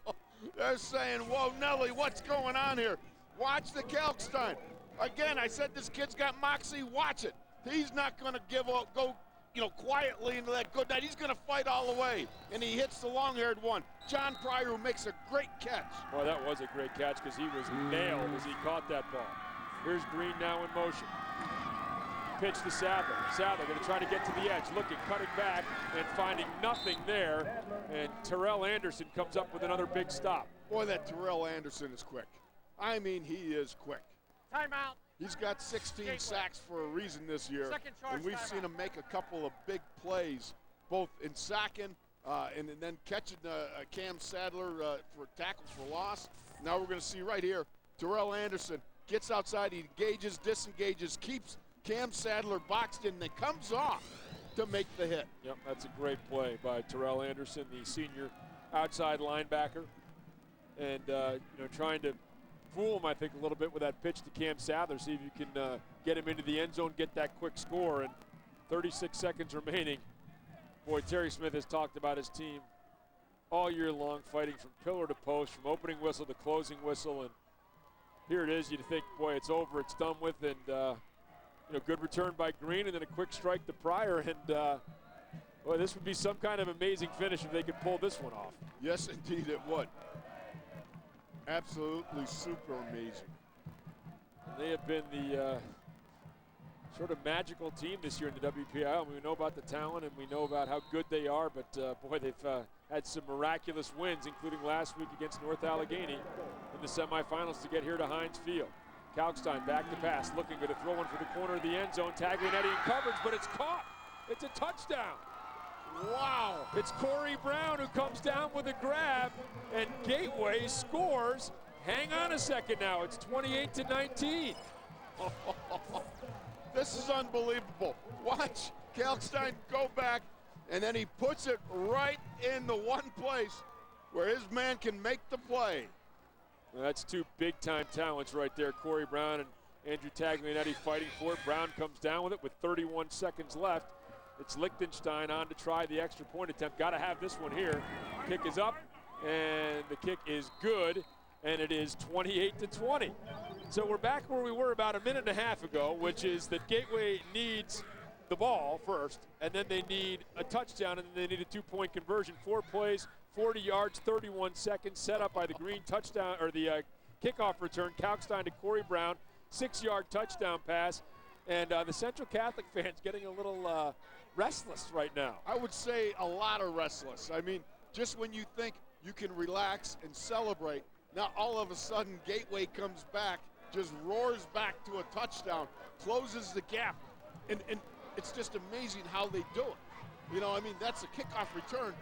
They're saying, whoa, Nelly, what's going on here? Watch the Kalkstein. Again, I said this kid's got moxie. Watch it. He's not going to go quietly into that good night. He's going to fight all the way. And he hits the long-haired one. John Pryor, who makes a great catch. Well, that was a great catch because he was nailed as he caught that ball. Here's Green now in motion. Pitch to Sadler. Sadler going to try to get to the edge, looking, cutting back, and finding nothing there. And Terrell Anderson comes up with another big stop. Boy, that Terrell Anderson is quick. I mean, he is quick. Timeout. He's got 16 sacks for a reason this year. And we've seen him make a couple of big plays, both in sacking and then catching Cam Sadler for tackles for loss. Now we're going to see right here, Terrell Anderson gets outside, he engages, disengages, keeps Cam Sadler boxed in, and then comes off to make the hit. Yep, that's a great play by Terrell Anderson, the senior outside linebacker. And, trying to fool him, I think, a little bit with that pitch to Cam Sadler, see if you can get him into the end zone, get that quick score. And 36 seconds remaining. Boy, Terry Smith has talked about his team all year long, fighting from pillar to post, from opening whistle to closing whistle. And here it is. You'd think, boy, it's over, it's done with. And, good return by Green, and then a quick strike to Pryor. And, boy, this would be some kind of amazing finish if they could pull this one off. Yes, indeed it would. Absolutely super amazing. They have been the sort of magical team this year in the WPIAL. We know about the talent and we know about how good they are, but boy, they've had some miraculous wins, including last week against North Allegheny in the semifinals to get here to Heinz Field. Kalkstein back to pass, looking to throw one for the corner of the end zone. Taglianetti in coverage, but it's caught. It's a touchdown. Wow. It's Corey Brown who comes down with a grab, and Gateway scores. Hang on a second now. It's 28-19. This is unbelievable. Watch Kalkstein go back, and then he puts it right in the one place where his man can make the play. Well, that's two big-time talents right there, Corey Brown and Andrew Taglianetti fighting for it. Brown comes down with it with 31 seconds left. It's Lichtenstein on to try the extra point attempt. Got to have this one here. Kick is up, and the kick is good, and it is 28-20. So we're back where we were about a minute and a half ago, which is that Gateway needs the ball first, and then they need a touchdown, and then they need a two-point conversion. 4 plays, 40 yards, 31 seconds, set up by the Green touchdown, or the kickoff return. Kalkstein to Corey Brown, 6-yard touchdown pass, and the Central Catholic fans getting a little restless right now. I would say a lot of restless. I mean, just when you think you can relax and celebrate, now all of a sudden Gateway comes back, just roars back to a touchdown, closes the gap, and it's just amazing how they do it. You know, I mean, that's a kickoff return.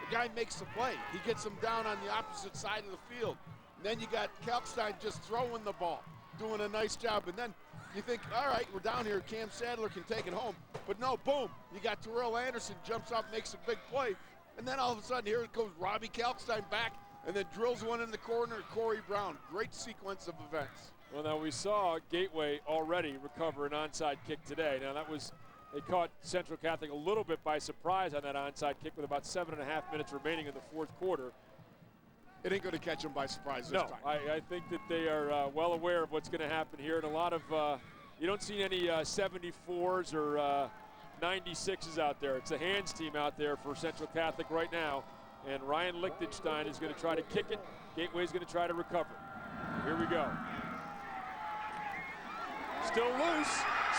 The guy makes the play. He gets him down on the opposite side of the field. And then you got Kalkstein just throwing the ball, doing a nice job. And then you think, all right, we're down here. Cam Sadler can take it home. But no, boom. You got Terrell Anderson jumps up, makes a big play. And then all of a sudden, here it goes Robbie Kalkstein back and then drills one in the corner, Corey Brown. Great sequence of events. Well, now we saw Gateway already recover an onside kick today. Now that was, they caught Central Catholic a little bit by surprise on that onside kick with about 7.5 minutes remaining in the fourth quarter. It ain't going to catch them by surprise this time. I think that they are well aware of what's going to happen here. And a lot of, you don't see any 74s or 96s out there. It's a hands team out there for Central Catholic right now. And Ryan Lichtenstein is going to try to kick it. Gateway is going to try to recover. Here we go. Still loose,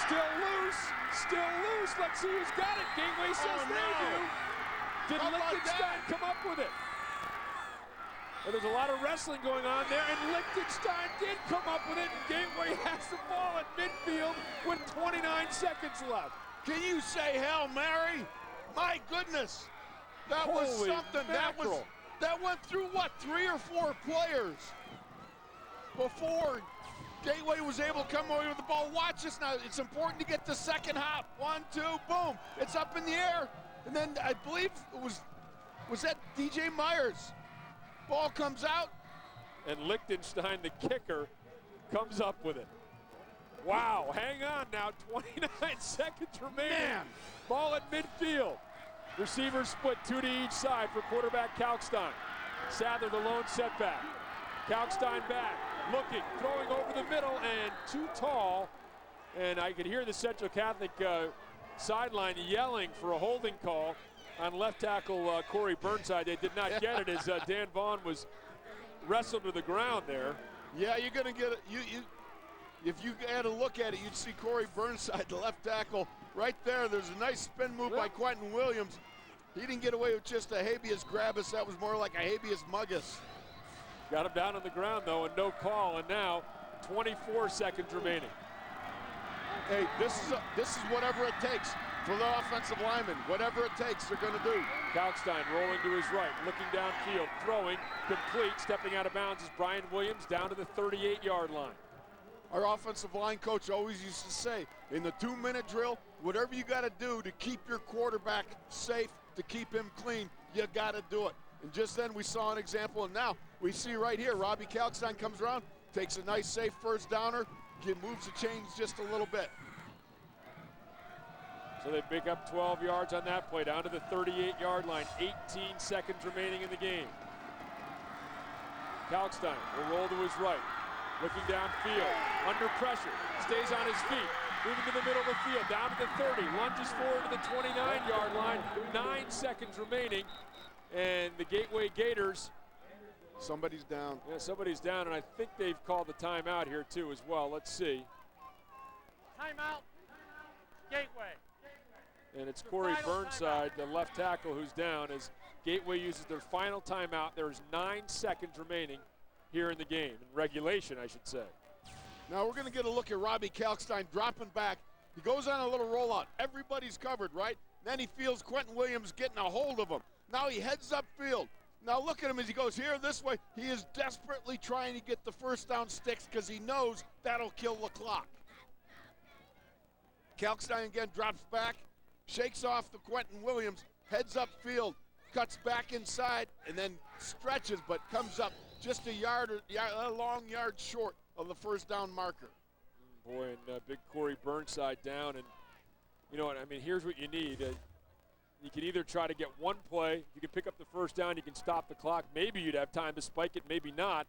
still loose, still loose. Let's see who's got it. Gateway says they do. Did Lichtenstein come up with it? Well, there's a lot of wrestling going on there, and Lichtenstein did come up with it, and Gateway has the ball at midfield with 29 seconds left. Can you say Hail Mary? My goodness. That was something. Mackerel. That went through, what, 3 or 4 players before Gateway was able to come away with the ball. Watch this now. It's important to get the second hop. 1, 2, boom. It's up in the air. And then I believe it was that DJ Myers. Ball comes out. And Lichtenstein, the kicker, comes up with it. Wow, hang on now. 29 seconds remaining. Man. Ball at midfield. Receivers split 2 to each side for quarterback Kalkstein. Sadler, the lone setback. Kalkstein back, looking, throwing over the middle, and too tall. And I could hear the Central Catholic sideline yelling for a holding call on left tackle Corey Burnside. They did not get it as Dan Vaughn was wrestled to the ground there. Yeah, you're going to get it. If you had a look at it, you'd see Corey Burnside, the left tackle, right there. There's a nice spin move by Quentin Williams. He didn't get away with just a habeas grabus. That was more like a habeas muggus. Got him down on the ground, though, and no call. And now 24 seconds remaining. Hey, this is whatever it takes for the offensive linemen. Whatever it takes, they're going to do. Kalkstein rolling to his right, looking downfield, throwing, complete, stepping out of bounds is Brian Williams down to the 38-yard line. Our offensive line coach always used to say, in the 2-minute drill, whatever you got to do to keep your quarterback safe, to keep him clean, you got to do it. And just then we saw an example, and now we see right here, Robbie Kalkstein comes around, takes a nice safe first downer, moves the chains just a little bit. So they pick up 12 yards on that play, down to the 38-yard line, 18 seconds remaining in the game. Kalkstein will roll to his right, looking downfield, under pressure, stays on his feet, moving to the middle of the field, down to the 30, lunges forward to the 29-yard line, 9 seconds remaining, and the Gateway Gators. Somebody's down. Yeah, somebody's down, and I think they've called the timeout here too as well. Let's see. Timeout, Gateway. And it's Corey Burnside, the left tackle, who's down as Gateway uses their final timeout. There's 9 seconds remaining here in the game, in regulation, I should say. Now we're going to get a look at Robbie Kalkstein dropping back. He goes on a little rollout. Everybody's covered, right? Then he feels Quentin Williams getting a hold of him. Now he heads upfield. Now look at him as he goes here this way. He is desperately trying to get the first down sticks because he knows that'll kill the clock. Kalkstein again drops back, shakes off the Quentin Williams, heads upfield, cuts back inside, and then stretches, but comes up just a long yard short of the first down marker. Boy, and big Corey Burnside down, and you know what, I mean, here's what you need. You can either try to get one play, you can pick up the first down, you can stop the clock. Maybe you'd have time to spike it, maybe not.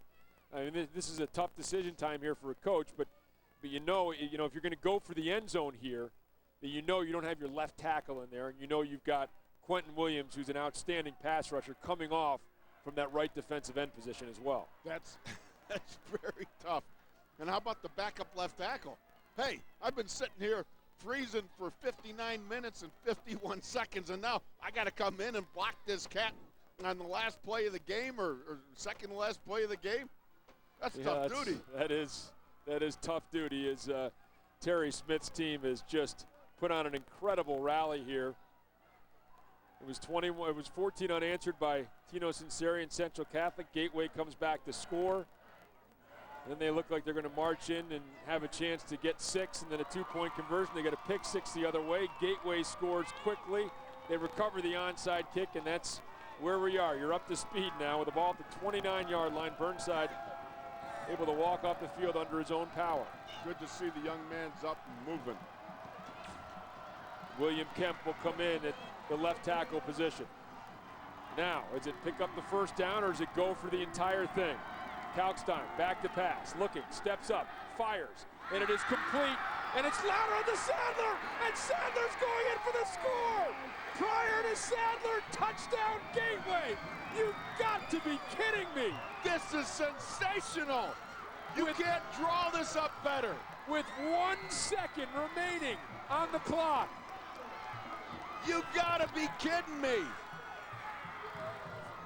I mean, this is a tough decision time here for a coach, but you know, if you're going to go for the end zone here, that you know you don't have your left tackle in there, and you know you've got Quentin Williams, who's an outstanding pass rusher, coming off from that right defensive end position as well. That's very tough. And how about the backup left tackle? Hey, I've been sitting here freezing for 59 minutes and 51 seconds, and now I got to come in and block this cat on the last play of the game or second to last play of the game. That's tough duty. That is tough duty, as Terry Smith's team has just put on an incredible rally here. It was 21. It was 14 unanswered by Tino Sinceri and Central Catholic. Gateway comes back to score. Then they look like they're going to march in and have a chance to get 6, and then a 2-point conversion. They get a pick 6 the other way. Gateway scores quickly. They recover the onside kick, and that's where we are. You're up to speed now with the ball at the 29-yard line. Burnside able to walk off the field under his own power. Good to see the young man's up and moving. William Kemp will come in at the left tackle position. Now, is it pick up the first down or does it go for the entire thing? Kalkstein back to pass, looking, steps up, fires, and it is complete, and it's lateral to Sadler, and Sadler's going in for the score! Prior to Sadler, touchdown Gateway! You've got to be kidding me! This is sensational! You can't draw this up better. With 1 second remaining on the clock. You gotta be kidding me!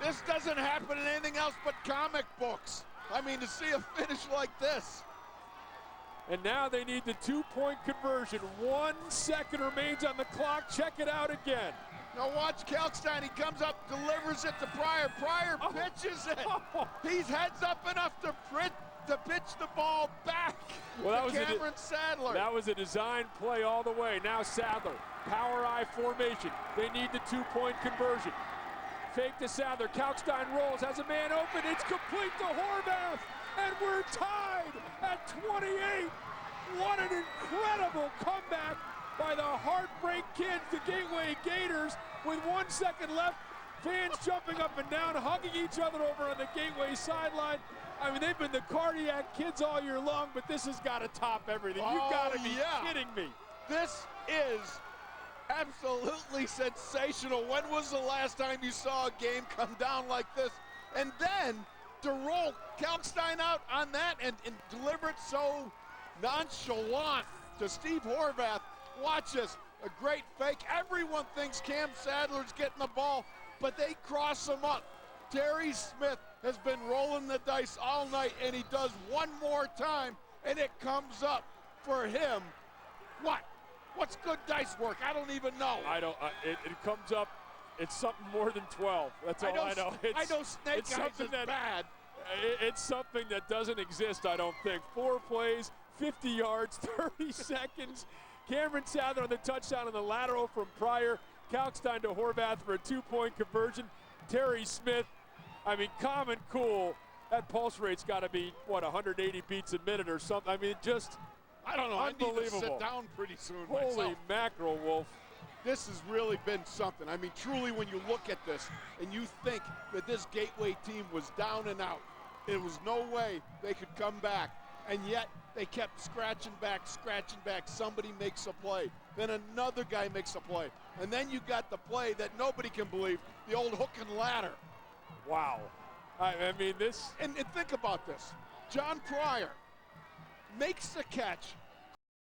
This doesn't happen in anything else but comic books. I mean, to see a finish like this. And now they need the 2-point conversion. 1 second remains on the clock. Check it out again. Now watch Kalkstein. He comes up, delivers it to Pryor. Pryor pitches it. He's heads up enough to pitch the ball back to Cameron Sadler. That was a design play all the way. Now Sadler, power I formation. They need the 2-point conversion. Fake to Sadler, Kalkstein rolls, has a man open, it's complete to Horvath, and we're tied at 28. What an incredible comeback by the Heartbreak Kids, the Gateway Gators, with 1 second left. Fans jumping up and down, hugging each other over on the Gateway sideline. I mean, they've been the cardiac kids all year long, but this has got to top everything. You've got to be kidding me. This is absolutely sensational. When was the last time you saw a game come down like this? And then to roll Kalkstein out on that and deliver it so nonchalant to Steve Horvath. Watch this, a great fake. Everyone thinks Cam Sadler's getting the ball, but they cross him up. Terry Smith has been rolling the dice all night, and he does one more time, and it comes up for him. What's good dice work? I don't even know. It comes up. It's something more than 12. That's all I know. I know snake eyes is bad. It's something that doesn't exist, I don't think. 4 plays, 50 yards, 30 seconds. Cameron Sadler on the touchdown on the lateral from Pryor. Kalkstein to Horvath for a 2-point conversion. Terry Smith, I mean, calm and cool. That pulse rate's got to be, 180 beats a minute or something. I mean, just I don't know. Unbelievable. I need to sit down pretty soon Holy myself. mackerel, Wolf. This has really been something. I mean, truly, when you look at this and you think that this Gateway team was down and out, it was no way they could come back. And yet, they kept scratching back. Somebody makes a play. Then another guy makes a play. And then you got the play that nobody can believe, the old hook and ladder. Wow. I mean, this. And think about this. John Pryor makes the catch,